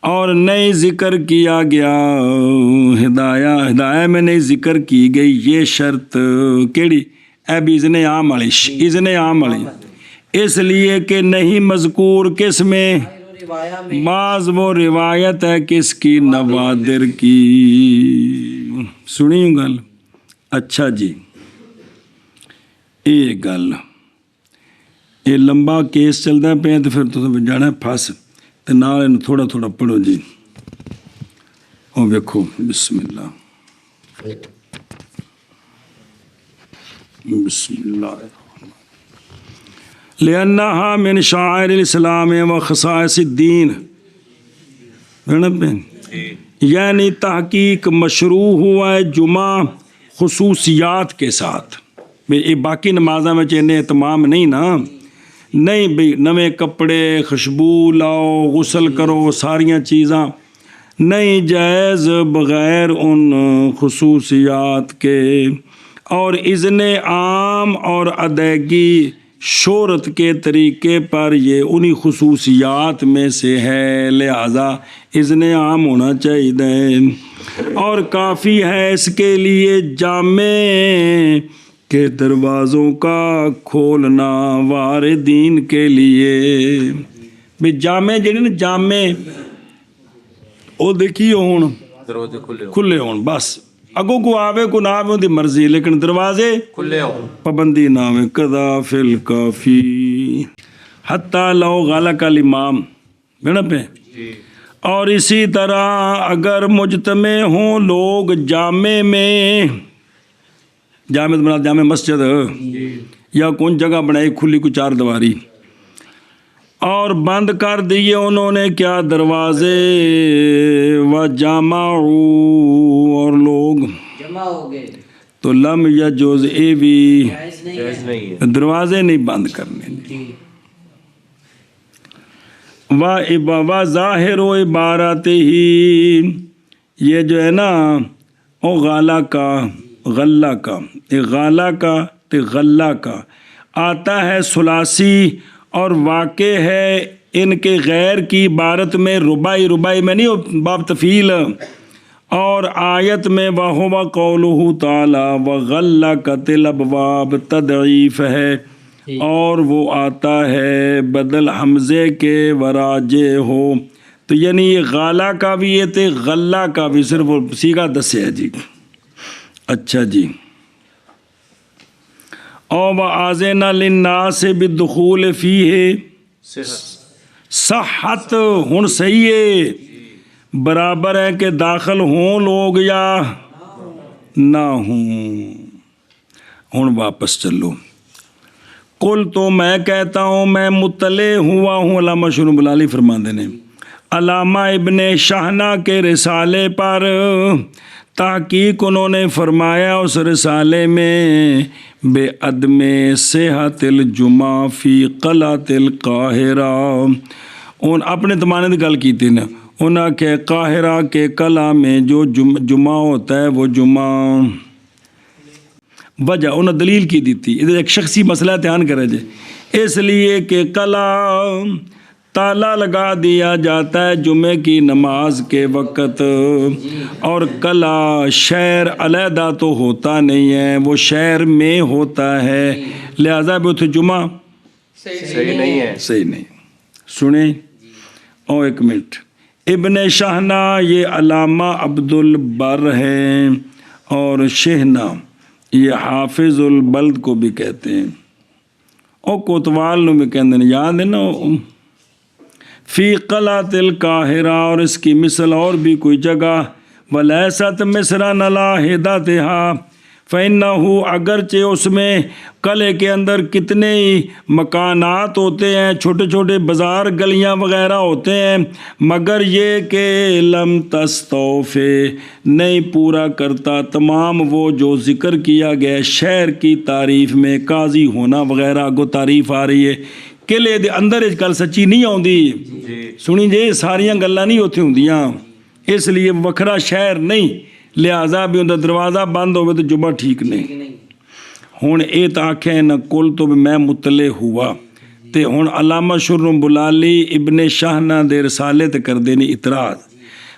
اور نہیں ذکر کیا گیا ہدایہ میں نہیں ذکر کی گئی یہ شرط کیڑی اے بھی اذن عام والی اذن عام والی اس لیے کہ نہیں مذکور کس میں بعض وہ روایت ہے کس کی نوادر کی سنی ہوں گل اچھا جی یہ گل یہ لمبا کیس چلتا پہ تو پھر تو جانا پھس تو نال تھوڑا تھوڑا پڑھو جی او ویکھو بسم اللہ بسم اللہ لأنها من شعائر الاسلام و خصائص الدین یعنی تحقیق مشروع ہوا ہے جمعہ خصوصیات کے ساتھ یہ باقی نمازاں میں چاہنے اہتمام نہیں نا نہیں بھئی نویں کپڑے خوشبو لاؤ غسل کرو ساریاں چیزاں نہیں جائز بغیر ان خصوصیات کے اور اذن عام اور ادائیگی شہرت کے طریقے پر یہ انہی خصوصیات میں سے ہے لہذا اذن عام ہونا چاہیے اور کافی ہے اس کے لیے جامع کے دروازوں کا کھولنا واردین کے لیے بھی جامع جڑے نا جامع وہ دیکھیے ہون دروازے کھلے ہون بس اگوں کو آوے کو نہ آوے دی مرضی لیکن دروازے کھلے ہوں پابندی نہ ہوئے قضا فی الکافی حتی لو غلق الامام بینا پہ اور اسی طرح اگر مجتمع ہوں لوگ جامع میں جامع بنا جامع مسجد یا کون جگہ بنائی کھلی کو چار دیواری اور بند کر دیے انہوں نے کیا دروازے و جامعو اور لوگ جمع ہو گئے تو لم یجوز اے بھی جائز نہیں ہے دروازے نہیں بند کرنے و ظاہر و عبارت ہی یہ جو ہے نا او غالہ کا غلہ کا غالہ کا غلہ کا آتا ہے ثلاثی اور واقع ہے ان کے غیر کی عبارت میں ربائی میں نہیں باب تفیل اور آیت میں وَهُوَ قَوْلُهُ تَعَالَى وَغَلَّقَتِ الْأَبْوَابُ تضعیف ہے اور وہ آتا ہے بدل حمزے کے وراجے ہو تو یعنی یہ غالہ کا بھی یہ تھے غلہ کا بھی صرف سیگا دسے ہے جی اچھا جی او وَآذِنَ لِلنَّاسِ بِالدُّخُولِ فِيهِ صحت ہن صحیح ہے برابر ہے کہ داخل ہوں لوگ یا نہ ہوں ہن واپس چلو قل تو میں کہتا ہوں میں مطلع ہوا ہوں علامہ شروع بلالی فرماندے نے علامہ ابن شاہنہ کے رسالے پر تحقیق انہوں نے فرمایا اس رسالے میں بے عدم صحت الجمعہ فی قلعۃ القاہرہ ان اپنے زمانے کی گل کی تھی نا انہاں کہ قاہرہ کے قلعہ میں جو جمعہ ہوتا ہے وہ جمعہ وجہ انہوں نے دلیل کی دی تھی ادھر ایک شخصی مسئلہ دھیان کرے جے اس لیے کہ قلعہ تالا لگا دیا جاتا ہے جمعے کی نماز کے وقت اور قلعہ شہر علیحدہ تو ہوتا نہیں ہے وہ شہر میں ہوتا ہے لہذا بھی اتنے جمعہ صحیح نہیں ہے صحیح نہیں سنیں او ایک منٹ ابن شاہنہ یہ علامہ عبد البر ہیں اور شہنہ یہ حافظ البلد کو بھی کہتے ہیں او کوتوال نو بھی کہتے ہیں یاد ہے نا فی قلعۃ القاہرہ اور اس کی مثل اور بھی کوئی جگہ ولیست مصرا علیٰ فإنہ اگرچہ اس میں قلعے کے اندر کتنے ہی مکانات ہوتے ہیں چھوٹے چھوٹے بازار گلیاں وغیرہ ہوتے ہیں مگر یہ کہ لم تستوفی نہیں پورا کرتا تمام وہ جو ذکر کیا گیا شہر کی تعریف میں قاضی ہونا وغیرہ کو تعریف آ رہی ہے ਕਿਲੇ ਦੇ ਅੰਦਰ ਇਹ ਗੱਲ ਸੱਚੀ ਨਹੀਂ ਆਉਂਦੀ ਜੀ ਸੁਣੀ ਜੇ ਸਾਰੀਆਂ ਗੱਲਾਂ ਨਹੀਂ ਉੱਥੇ ਹੁੰਦੀਆਂ ਇਸ ਲਈ ਵੱਖਰਾ ਸ਼ਹਿਰ ਨਹੀਂ ਲਿਹਾਜ਼ਾ ਵੀ ਉਹਦਾ ਦਰਵਾਜ਼ਾ ਬੰਦ ਹੋਵੇ ਤਾਂ ਜੁਮਾ ਠੀਕ ਨਹੀਂ ਹੁਣ ਇਹ ਤਾਂ ਆਖਿਆ ਇਹਨਾਂ ਕੁੱਲ ਤੋਂ ਵੀ ਮੈਂ ਮੁਤਲੇ ਹੁਆ ਤੇ ਹੁਣ ਅਲਾਮਾ ਸ਼ੁਰਮ ਬੁਲਾਲੀ ਇਬਨ ਸ਼ਾਹਨਾ ਦੇ ਰਸਾਲੇ ਤੇ ਕਰਦੇ ਨੇ ਇਤਰਾਜ਼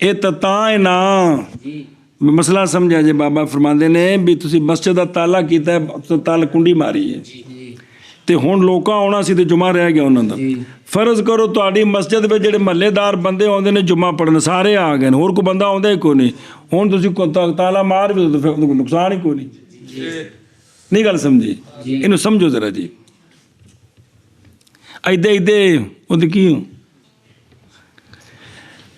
ਇਹ ਤਾਂ ਹੈ ਨਾ ਮਸਲਾ ਸਮਝਿਆ ਜੇ ਬਾਬਾ ਫਰਮਾਉਂਦੇ ਨੇ ਵੀ ਤੁਸੀਂ ਮਸਜਿਦ ਦਾ ਤਾਲਾ ਕੀਤਾ ਤਾਂ ਤਾਲਾ ਕੁੰਡੀ ਮਾਰੀ ਹੈ ਤੇ ਹੁਣ ਲੋਕਾਂ ਆਉਣਾ ਸੀ ਤੇ ਜੁਮਾ ਰਹਿ ਗਿਆ ਉਹਨਾਂ ਦਾ ਫਰਜ਼ ਕਰੋ ਤੁਹਾਡੀ ਮਸਜਿਦ ਵਿੱਚ ਜਿਹੜੇ ਮਹੱਲੇਦਾਰ ਬੰਦੇ ਆਉਂਦੇ ਨੇ ਜੁਮਾ ਪੜਨ ਸਾਰੇ ਆ ਗਏ ਨੇ ਹੋਰ ਕੋਈ ਬੰਦਾ ਆਉਂਦਾ ਹੀ ਕੋਈ ਨਹੀਂ ਹੁਣ ਤੁਸੀਂ ਤਾਲਾ ਮਾਰ ਵੀ ਤਾਂ ਫਿਰ ਨੁਕਸਾਨ ਹੀ ਕੋਈ ਨਹੀਂ ਨਹੀਂ ਗੱਲ ਸਮਝੀ ਇਹਨੂੰ ਸਮਝੋ ਜ਼ਰਾ ਜੀ ਇੱਦੇ ਉਹਦੇ ਕੀ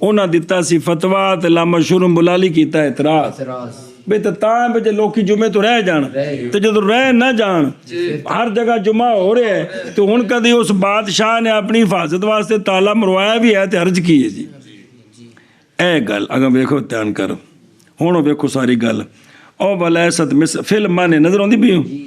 ਉਹਨਾਂ ਦਿੱਤਾ ਸੀ ਫਤਵਾ ਤੇ ਲਾਮਾ ਸ਼ੁਰਮ ਬੁਲਾਲੀ ਕੀਤਾ ਇਤਰਾਜ਼ ਬਈ ਤਾਂ ਜੇ ਲੋਕੀ ਜੁਮੇ ਤੋਂ ਰਹਿ ਜਾਣ ਤੇ ਜਦੋਂ ਰਹਿ ਨਾ ਜਾਣ ਹਰ ਜਗ੍ਹਾ ਜੁਮਾ ਹੋ ਰਿਹਾ ਹੈ ਤੇ ਹੁਣ ਕਦੇ ਉਸ ਬਾਦਸ਼ਾਹ ਨੇ ਆਪਣੀ ਹਿਫਾਜ਼ਤ ਵਾਸਤੇ ਤਾਲਾ ਮਰਵਾਇਆ ਵੀ ਹੈ ਤੇ ਹਰਜ ਕੀ ਹੈ ਜੀ ਇਹ ਗੱਲ ਅਗਰ ਵੇਖੋ ਧਿਆਨ ਕਰੋ ਹੁਣ ਵੇਖੋ ਸਾਰੀ ਗੱਲ ਉਹ ਵਲੈਸਤ ਮਿਸ ਫਿਲਮ ਮਾਨੇ ਨਜ਼ਰ ਆਉਂਦੀ ਵੀ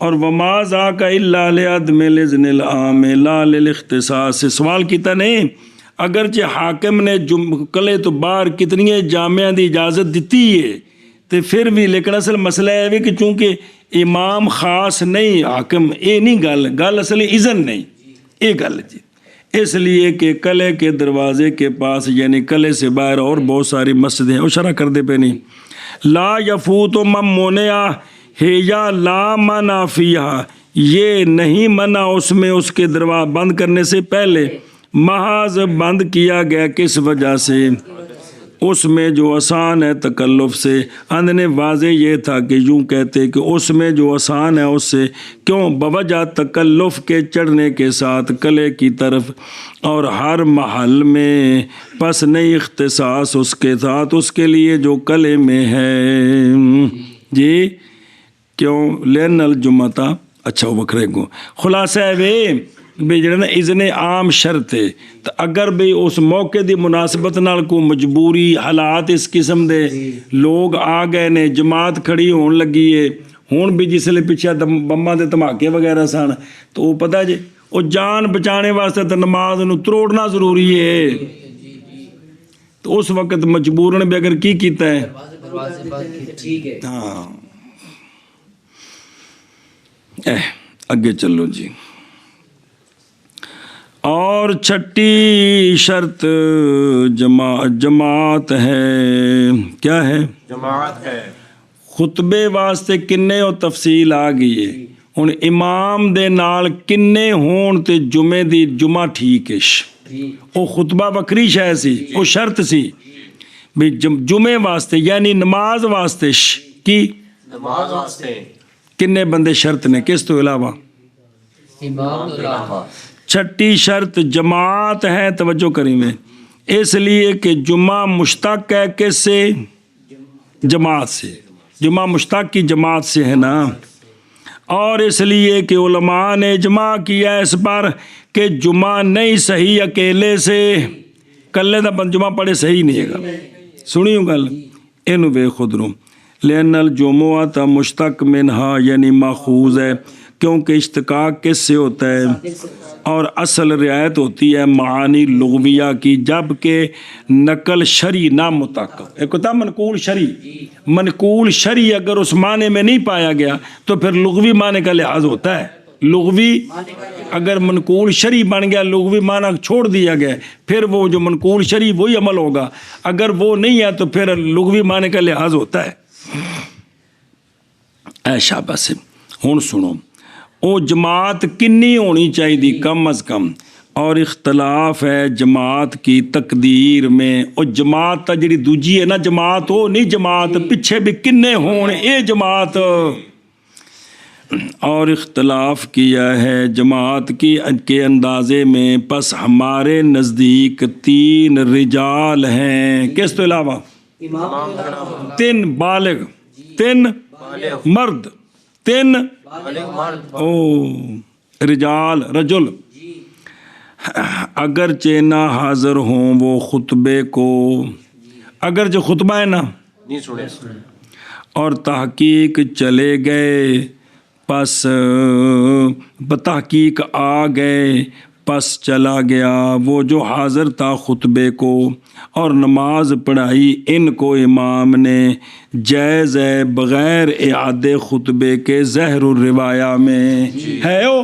اور وما ذاک الا لعدم الاذن العام لا للاختصاص. سوال کیتا نہیں اگرچہ حاکم نے کلے تو باہر کتنی جامعہ دی اجازت دیتی ہے تو پھر بھی لیکن اصل مسئلہ ہے کہ چونکہ امام خاص نہیں حاکم یہ نہیں گل اصل اذن نہیں یہ گل جی. اس لیے کہ قلعے کے دروازے کے پاس یعنی قلعے سے باہر اور بہت ساری مسجدیں ہیں وہ شرح کر دے پہ نہیں. لا یفوت من منع ہے یا لا منع فیہا یہ نہیں منع اس میں اس کے دروازہ بند کرنے سے پہلے محاذ بند کیا گیا کس وجہ سے اس میں جو آسان ہے تکلف سے. اندنے واضح یہ تھا کہ یوں کہتے کہ اس میں جو آسان ہے اس سے کیوں بوجہ تکلف کے چڑھنے کے ساتھ قلعے کی طرف اور ہر محل میں پس نہیں اختصاص اس کے ساتھ اس کے لیے جو قلعے میں ہے جی. کیوں لین الجمعہ اچھا وکرے گو خلاصہ ہے وے بھی جڑا نا اذن عام شرط ہے تو اگر بھی اس موقع دی مناسبت نال کو مجبوری حالات اس قسم دے لوگ آ گئے نے جماعت کھڑی ہون لگی ہے ہون بھی جس لئے پیچھے بمباں دے دھماکے وغیرہ سن تو وہ پتہ جی وہ جان بچانے واسطے تو نماز نو تروڑنا ضروری ہے تو اس وقت مجبورن بھی اگر کی کیتا ہے ہاں اگے چلو جی. اور چھٹی شرط جماعت ہے کیا ہے جماعت ہے. خطبے واسطے کنے وہ تفصیل آ گئی ہے ہن امام دے نال کنے ہون تے جمعے دی جمعہ ٹھیک ہے وہ خطبہ بکری شے سی وہ شرط سی بھی جمعے واسطے یعنی نماز واسطے کی نماز واسطے کنے بندے شرط نے کس تو علاوہ چھٹی شرط جماعت ہے. توجہ کریں میں اس لیے کہ جمعہ مشتق ہے کس سے جماعت سے جمعہ مشتق کی جماعت سے ہے نا اور اس لیے کہ علماء نے اجماع کیا اس پر کہ جمعہ نہیں صحیح اکیلے سے کلے دا بند جمعہ پڑھے صحیح نہیں ہے گا سنی ہوں گل اینو بے خود رو لین الجمعۃ مشتق منہا یعنی ماخوذ ہے کیونکہ اشتقاق کس سے ہوتا ہے اور اصل رعایت ہوتی ہے معانی لغویہ کی جبکہ نقل شرعی نامتعقب ایک ہوتا ہے منقول شرعی اگر اس معنی میں نہیں پایا گیا تو پھر لغوی معنی کا لحاظ ہوتا ہے. لغوی اگر منقول شرعی بن گیا لغوی معنی چھوڑ دیا گیا پھر وہ جو منقول شرعی وہی عمل ہوگا اگر وہ نہیں ہے تو پھر لغوی معنی کا لحاظ ہوتا ہے. اے شاباش ہن سنو او جماعت کنی ہونی چاہیے کم از کم اور اختلاف ہے جماعت کی تقدیر میں او جماعت تا جڑی دوجی ہے نا جماعت وہ نہیں جماعت پیچھے بھی کنے ہون اے جماعت اور اختلاف کیا ہے جماعت کی کے اندازے میں پس ہمارے نزدیک 3 رجال ہیں کس تو علاوہ 3 بالغ 3 مرد 3 رجال رجل اگرچہ نہ حاضر ہوں وہ خطبے کو اگرچہ خطبہ ہے نا نہیں سنے اور تحقیق چلے گئے پس بتحقیق آ گئے پس چلا گیا وہ جو حاضر تھا خطبے کو اور نماز پڑھائی ان کو امام نے جائز ہے بغیر اعادے خطبے کے ظاہر الروایہ میں ہے او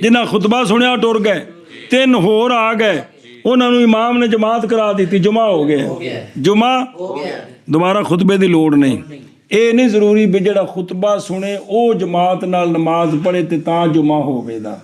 جنہ خطبہ سنیا ٹر گئے 3 ہور آ گئے انہوں نے امام نے جماعت کرا دی تھی جمعہ ہو گیا جمعہ دوبارہ خطبے دی لوڑ نہیں اے نہیں ضروری بھی جڑا خطبہ سنے او جماعت نال نماز پڑھے تے تاں جمعہ ہوے دا.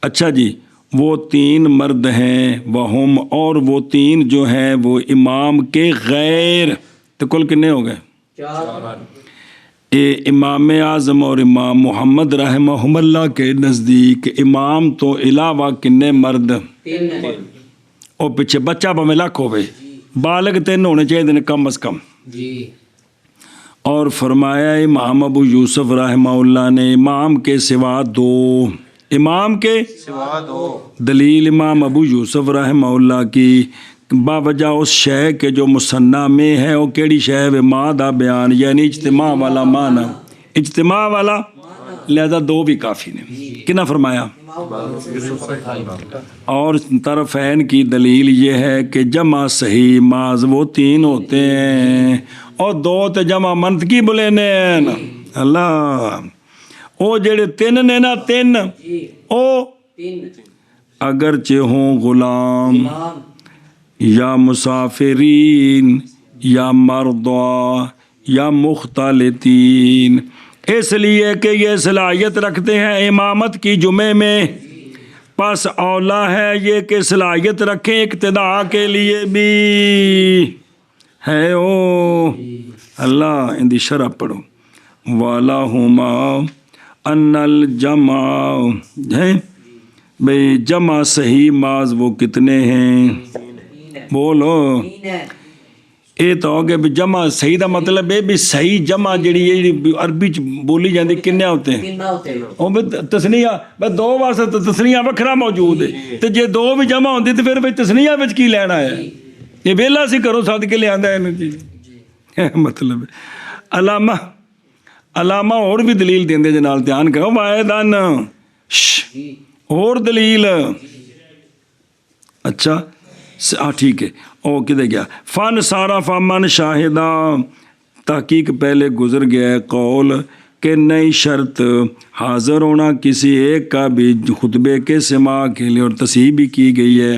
اچھا جی وہ 3 مرد ہیں وہم اور وہ 3 جو ہیں وہ امام کے غیر تو کل کنے ہو گئے 4 امام اعظم اور امام محمد رحمہ اللہ کے نزدیک امام تو علاوہ کنے مرد 3 اور پیچھے بچہ بمیں لاکھ ہوئے بالغ 3 ہونے چاہیے کم از کم جی. اور فرمایا امام ابو یوسف رحمہ اللہ نے امام کے سوا 2 امام کے سوا 2 دلیل امام ابو یوسف رحمہ اللہ کی باوجہ اس شے کے جو مصنع میں ہے وہ کیڑی شے ہے ماں دا بیان یعنی اجتماع والا معنی اجتماع والا لہذا دو بھی کافی نے کنا فرمایا اور طرفین کی دلیل یہ ہے کہ جمع صحیح ماض وہ تین ہوتے ہیں اور دو تے جمع منت کی بولے نے اللہ او جڑے تین نے نا تین او اگرچہ ہوں غلام یا مسافرین یا مردہ یا مختلطین اس لیے کہ یہ صلاحیت رکھتے ہیں امامت کی جمعے میں پس اولا ہے یہ کہ صلاحیت رکھیں اقتداء کے لیے بھی ہے او اللہ ان دی شرح پڑھو والا ہما ان الجمع ہے بھئی جمع صحیح ماض وہ کتنے ہیں بولو یہ تو ہو گیا بھی جمع صحیح دا مطلب ہے بھی صحیح جمع جڑی عربی چ بولی جاندی کنے ہوتے ہیں وہ تسنیہ بس دو واسطے تو تسنیہ وکھرا موجود ہے تو جے دو بھی جمع ہوندی تو پھر بھی تسنیہ وچ کی لینا ہے یہ ویلا سی کرو ساتھ کے لے آندا ہے جی مطلب علامہ اور بھی دلیل دیندے جنال دھیان کرو واحدن اور دلیل اچھا ٹھیک ہے او کدھر گیا فن سارا فمن شاہدہ تحقیق پہلے گزر گیا ہے قول کہ نئی شرط حاضر ہونا کسی ایک کا بھی خطبے کے سماع کے لیے اور تصحیح بھی کی گئی ہے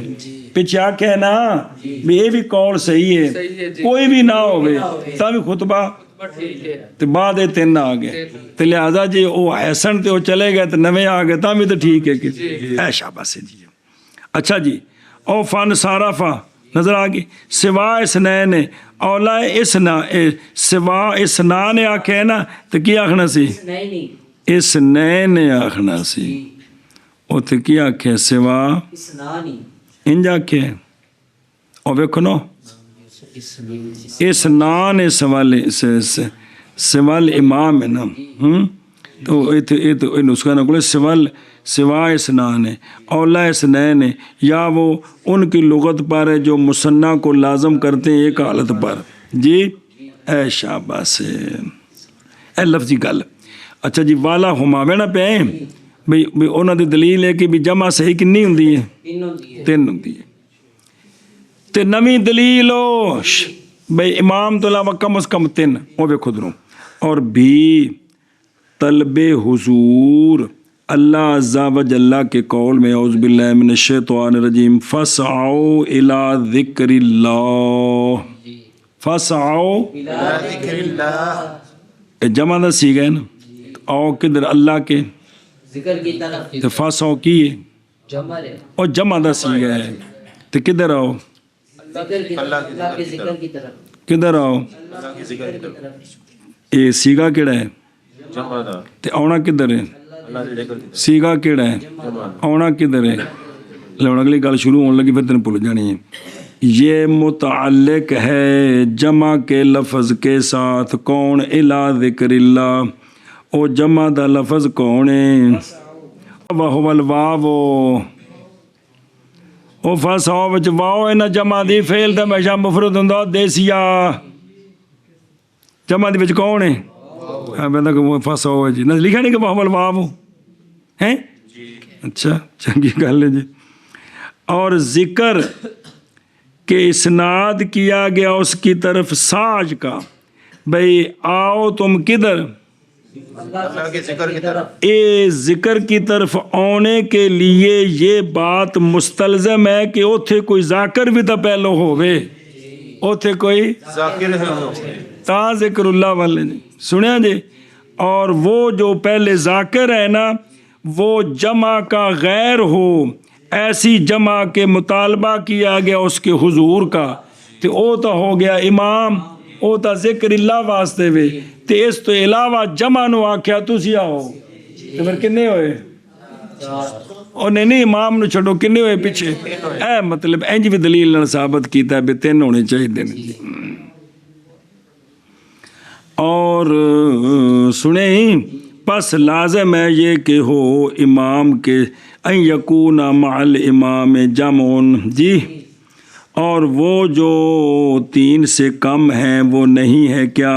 پیچھے آکے نا بھی یہ بھی قول صحیح ہے کوئی بھی نہ ہوئے تب خطبہ تو بعد تین آ گئے تو لہذا جی وہ حسن تے وہ چلے گئے تو نویں آ گئے تب بھی تو ٹھیک ہے کہ اے شاباش سے جی اچھا جی او فن صارفہ نظر آگی سوا اسنین اولا اسنا سوا اسنا نے آکھے نا تو کی آکھنا سی اسنین آکھنا سی او تو کی آکھے سوا انج آکھے او ویکھو نو اسنان سوال امام ہے نا تو یہ نسخہ نہ کھولے سوا اسنان ہے اولا اسنین ہے یا وہ ان کی لغت پر ہے جو مثنیٰ کو لازم کرتے ہیں ایک حالت پر جی اے شاباش اے لفظی گل اچھا جی والا ہماوے نہ پہ بھئی انہوں دی دلیل ہے کہ بھی جمع صحیح کنی ہوندی ہے تین ہوندی ہے تے نویں دلیل ہو بھئی امام تو علاوہ کم از کم تین وہ بھی خود رہوں اور بھی طلب حضور اللہ عز و جل کے قول میں اعوذ باللہ من الشیطان الرجیم فسعوا الی ذکر اللہ فسعوا الی ذکر اللہ جمع دا سی گئے نا آؤ کدھر اللہ کے ذکر کی طرف تو فسعوا کی ہے اور جمع دا سی گئے تو کدھر آؤ کدھر آؤ یہ سیگا کیڑا ہے تے آنا کدھر ہے سیگا کیڑا ہے آنا کدھر ہے لوگ اگلی گل شروع ہونے لگی پھر تین بھول جانی ہے یہ متعلق ہے جمع کے لفظ کے ساتھ کون الا ذکر اللہ او جمع دا لفظ کون ہے وہو الواو او فساو وچ واو اینا جمع دی فعل دا ہمیشہ مفرد ہوندا دیسیا جمع دی وچ کون ہے بندہ کہ فساو جی نہ لکھا نہیں کہ وہو الواو ہیں اچھا چنگی گل ہے جی اور ذکر کہ اسناد کیا گیا اس کی طرف ساج کا بھئی آؤ تم کدھر اللہ کے ذکر کی طرف اے ذکر کی طرف آنے کے لیے یہ بات مستلزم ہے کہ اوتھے کوئی ذاکر بھی تا پہلو ہوئے اوتھے کوئی ذاکر ہے تا ذکر اللہ والے نے سنیا جی اور وہ جو پہلے ذاکر ہے نا وہ جمع کا غیر ہو ایسی جمع کے مطالبہ کیا گیا اس کے حضور کا تو او تو ہو گیا امام او تا ذکر اللہ واسطے وے تے اس تو علاوہ جمع نو آکھیا تسی آؤ تو پھر کنے ہوئے اور نہیں امام نو چھڑو کنے ہوئے پیچھے اے مطلب انج بھی دلیل نہ ثابت کیتا ہے بے تین ہونے چاہیے دین اور سنیں پس لازم ہے یہ کہ ہو امام کے ان یکون مع الامام جمعن جی اور وہ جو 3 سے کم ہیں وہ نہیں ہے کیا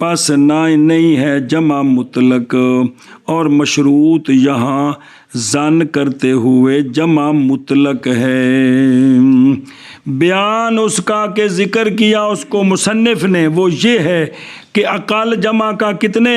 پس نہیں ہے جمع مطلق، اور مشروط یہاں زن کرتے ہوئے جمع مطلق ہے۔ بیان اس کا کہ ذکر کیا اس کو مصنف نے وہ یہ ہے کہ اقل جمع کا کتنے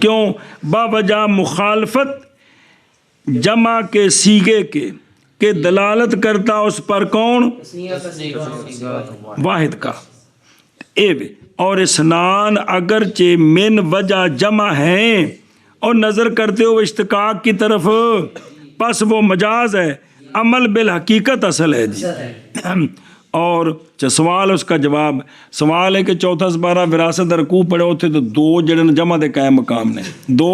کیوں؟ باوجہ مخالفت جمع کے سیغے کے کہ دلالت کرتا اس پر کون؟ واحد کا اور اسنان اگرچہ من وجہ جمع ہیں اور نظر کرتے ہو اشتقاق کی طرف، پس وہ مجاز ہے، عمل بالحقیقت اصل ہے جی۔ اور سوال اس کا جواب، سوال ہے کہ چوتھا سپارہ وراثت رکوع پڑھے ہوتے تو 2 جڑے جمع دے قائم مقام نے 2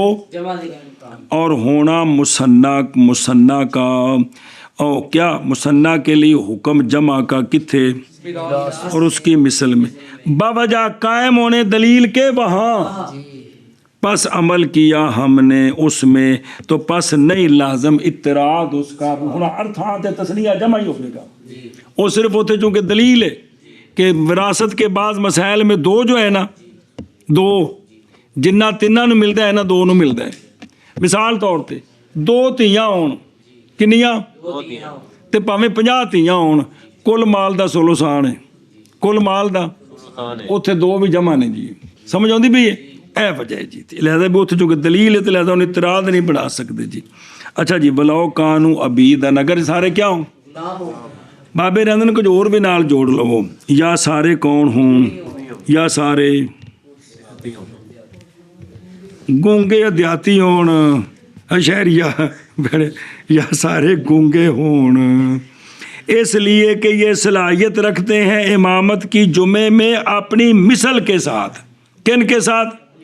اور ہونا مصنع کا، اور کیا مصنع کے لیے حکم جمع کا کتھے اور اس کی مثل میں باوجہ قائم ہونے دلیل کے وہاں، پس عمل کیا ہم نے اس میں تو پس نہیں لازم اطراد اس کا ہونا، ارتھات تسنیہ جمع ہی ہوگے گا، وہ صرف ہوتے چونکہ دلیل ہے کہ وراثت کے بعض مسائل میں 2 جو ہے نا 2 جنہ 3 ملتا ہے نا 2 ملتا ہے۔ مثال طور تے 2 ਧੀਆਂ ہون کنیاں تے پاویں 50 ਧੀਆਂ ہون، کل مال دا سولوسان ہے، کل مال دا اتنے 2 بھی جمع نے جی، سمجھ آتی بھی ہے اے وجہ ہے جی، لہذا بھی اتنے چونکہ دلیل ہے تو لہذا انہیں اعتراض نہیں بنا سکتے جی۔ اچھا جی، بلاؤ کانو عبیدن، اگر سارے کیا ہوں بابے رہندن کچھ اور بھی نال جوڑ لو، یا سارے کون ہوں، یا سارے گونگے یا دیہاتی ہون، شہریہ بڑے، یا سارے گونگے ہون، اس لیے کہ یہ صلاحیت رکھتے ہیں امامت کی جمعے میں اپنی مثل کے ساتھ، کن کے ساتھ؟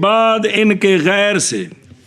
بعد ان کے غیر سے،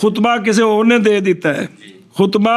خطبہ کسی اور نے دے دیتا ہے، خطبہ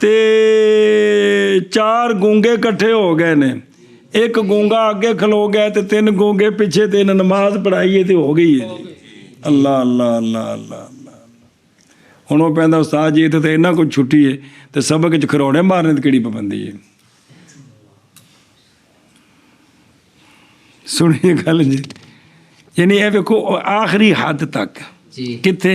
تے 4 گونگے کٹھے ہو گئے نے، ایک گونگا آگے کھلو گیا تے 3 گونگے پیچھے تے نماز پڑھائیے تے ہو گئی ہے جی۔ اللہ اللہ اللہ اللہ اللہ، ہن وہ پہندا استاد جی تے انہاں کوئی چھٹی ہے تے سبق وچ کھروڑے مارنے تے کیڑی پابندی ہے؟ سنیے گل جی، یعنی یہ دیکھو آخری حد تک کتنے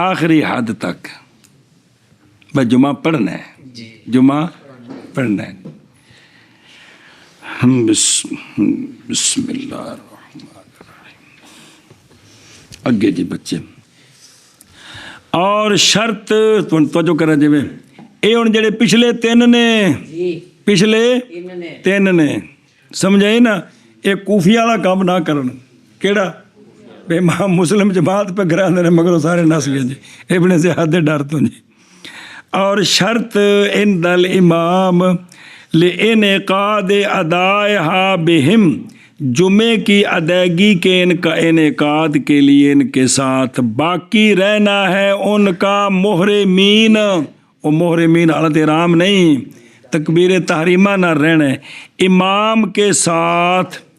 آخری حد تک بس جمعہ پڑھنا ہے، جمعہ پڑھنا ہے۔ بسم اللہ الرحمن الرحیم، اگے جی بچے، اور شرط توجہ کرا جی، یہ ہوں جڑے پچھلے 3 نے، پچھلے 3 نے سمجھائی نا، یہ کوفی والا کام نہ کرن، کیڑا بے امام مسلم جماعت پہ گراندے نے مگر سارے نس گئے جی، ابن زیاد دے ڈر تو جی۔ اور شرط عند الامام لانعقاد ادائها بہم، جمعے کی ادائیگی کے ان کا انعقاد کے لیے ان کے ساتھ باقی رہنا ہے ان کا محرمین، وہ محرمین حالت احرام نہیں، تکبیر تحریمہ نہ رہنے، امام کے ساتھ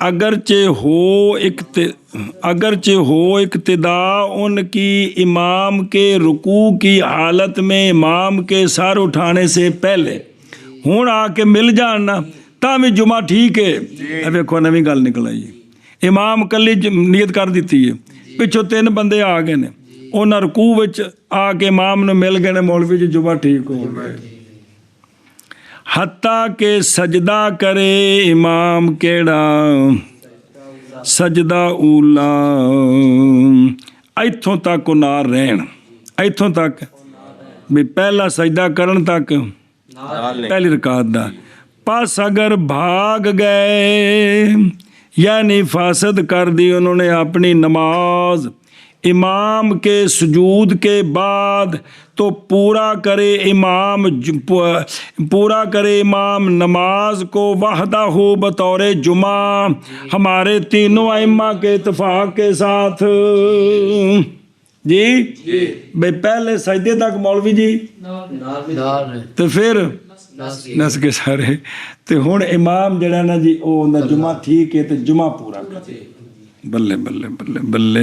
اگرچہ ہو اقتدا ان کی امام کے رکوع کی حالت میں امام کے سر اٹھانے سے پہلے، ہوں آ کے مل جاننا تاں جمعہ ٹھیک ہے۔ ویکھو نویں گل نکل آئی، امام کلی نیت کر دیتی ہے، پچھوں 3 بندے آ گئے نے، انہاں رکوع وچ آ کے امام نو مل گئے نے، مولوی جی جمعہ ٹھیک ہو گئے، حتیٰ کہ سجدہ کرے امام، کیڑا سجدہ اولا، ایتھوں تک نہ رہن، ایتھوں تک بھی پہلا سجدہ کرن تک پہلی رکعت دا، پس اگر بھاگ گئے یعنی فاسد کر دی انہوں نے اپنی نماز امام کے سجود کے بعد، تو پورا کرے امام نماز کو وحدہ ہو بطور جمعہ، ہمارے تینوں ائمہ کے اتفاق کے ساتھ جی۔ بھئی پہلے سجدے تک مولوی جی تو پھر نس کے سارے، تو ہن امام جڑا نا جی او جمعہ ٹھیک ہے تو جمعہ پورا کرے، ਬੱਲੇ ਬੱਲੇ ਬੱਲੇ ਬੱਲੇ।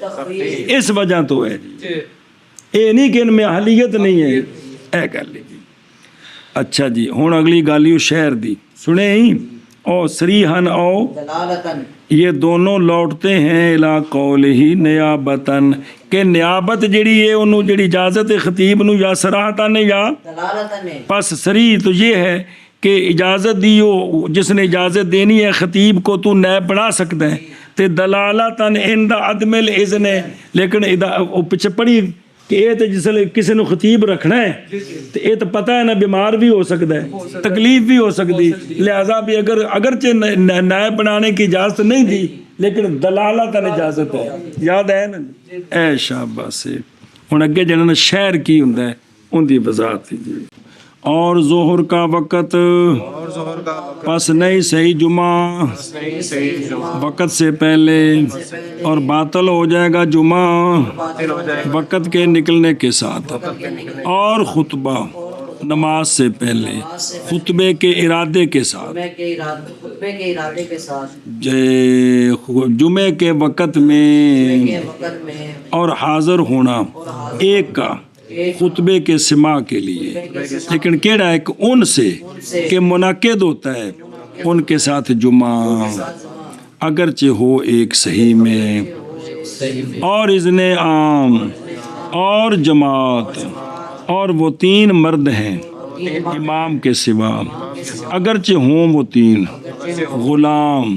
تخفیف اس وجہ تو ہے جی، یہ نہیں کہ ان میں اہلیت نہیں ہے، اے گل جی۔ اچھا جی، ہن اگلی گل یو شہر دی سنے ہی، او سریحن او دلالتن یہ دونوں لوٹتے ہیں الا قولہی نیابتن، کہ نیابت جڑی ہے انہوں جڑی اجازت ہے خطیب نو یا صراحتاً یا دلالتن ہے پس صریح تو یہ ہے کہ اجازت دی ہو، جس نے اجازت دینی ہے خطیب کو تو نیب بنا سکتا ہے، تے دلالتاً عند عدم الاذن ہے، لیکن وہ پیچھے پڑھی کہ یہ تو جس نے کسی نے خطیب رکھنا ہے تو یہ تو پتہ ہے نا بیمار بھی ہو سکتا ہے، تکلیف بھی ہو سکتی، لہذا بھی اگرچہ نائب بنانے کی اجازت نہیں دی لیکن دلالتاً اجازت ہے، یاد ہے نا اے شاباش سے۔ ہن اگے جنہاں شہر کی ہوندا ہے ان دی وضاحت جی۔ اور ظہر کا وقت اور ظہر کا وقت پس نہیں صحیح جمعہ نہیں صحیح جمعہ وقت سے پہلے، اور باطل ہو جائے گا جمعہ باطل ہو جائے وقت کے نکلنے کے ساتھ، اور خطبہ نماز سے پہلے خطبے کے ارادے کے ساتھ، خطبے کے ارادے کے ساتھ جمعے کے وقت میں کے وقت میں اور حاضر ہونا ایک کا خطبے کے سماع کے لیے، لیکن کیڑا ایک ان سے کہ منعقد ہوتا ہے ان کے ساتھ جمعہ، اگرچہ ہو ایک صحیح میں، اور اذن عام اور جماعت، اور وہ 3 مرد ہیں امام کے سوا، اگرچہ ہوں وہ 3 غلام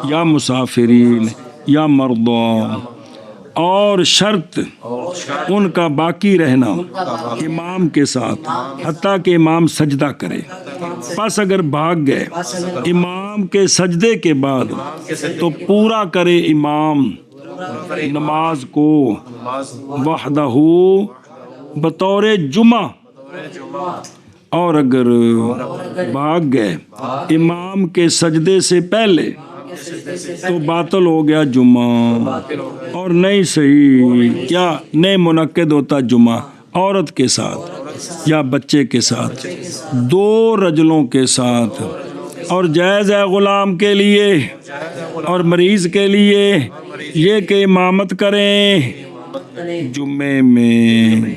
یا مسافرین یا مردوں، اور شرط ان کا باقی رہنا امام کے ساتھ حتیٰ کہ امام سجدہ کرے، پس اگر بھاگ گئے امام کے سجدے کے بعد تو پورا کرے امام نماز کو وحدہ بطور جمعہ، اور اگر بھاگ گئے امام کے سجدے سے پہلے تو باطل ہو گیا جمعہ، اور نہیں صحیح کیا نہیں منعقد ہوتا جمعہ عورت کے ساتھ یا بچے کے ساتھ، 2 رجلوں کے ساتھ، اور جائز ہے غلام کے لیے اور مریض کے لیے یہ کہ امامت کریں جمعے میں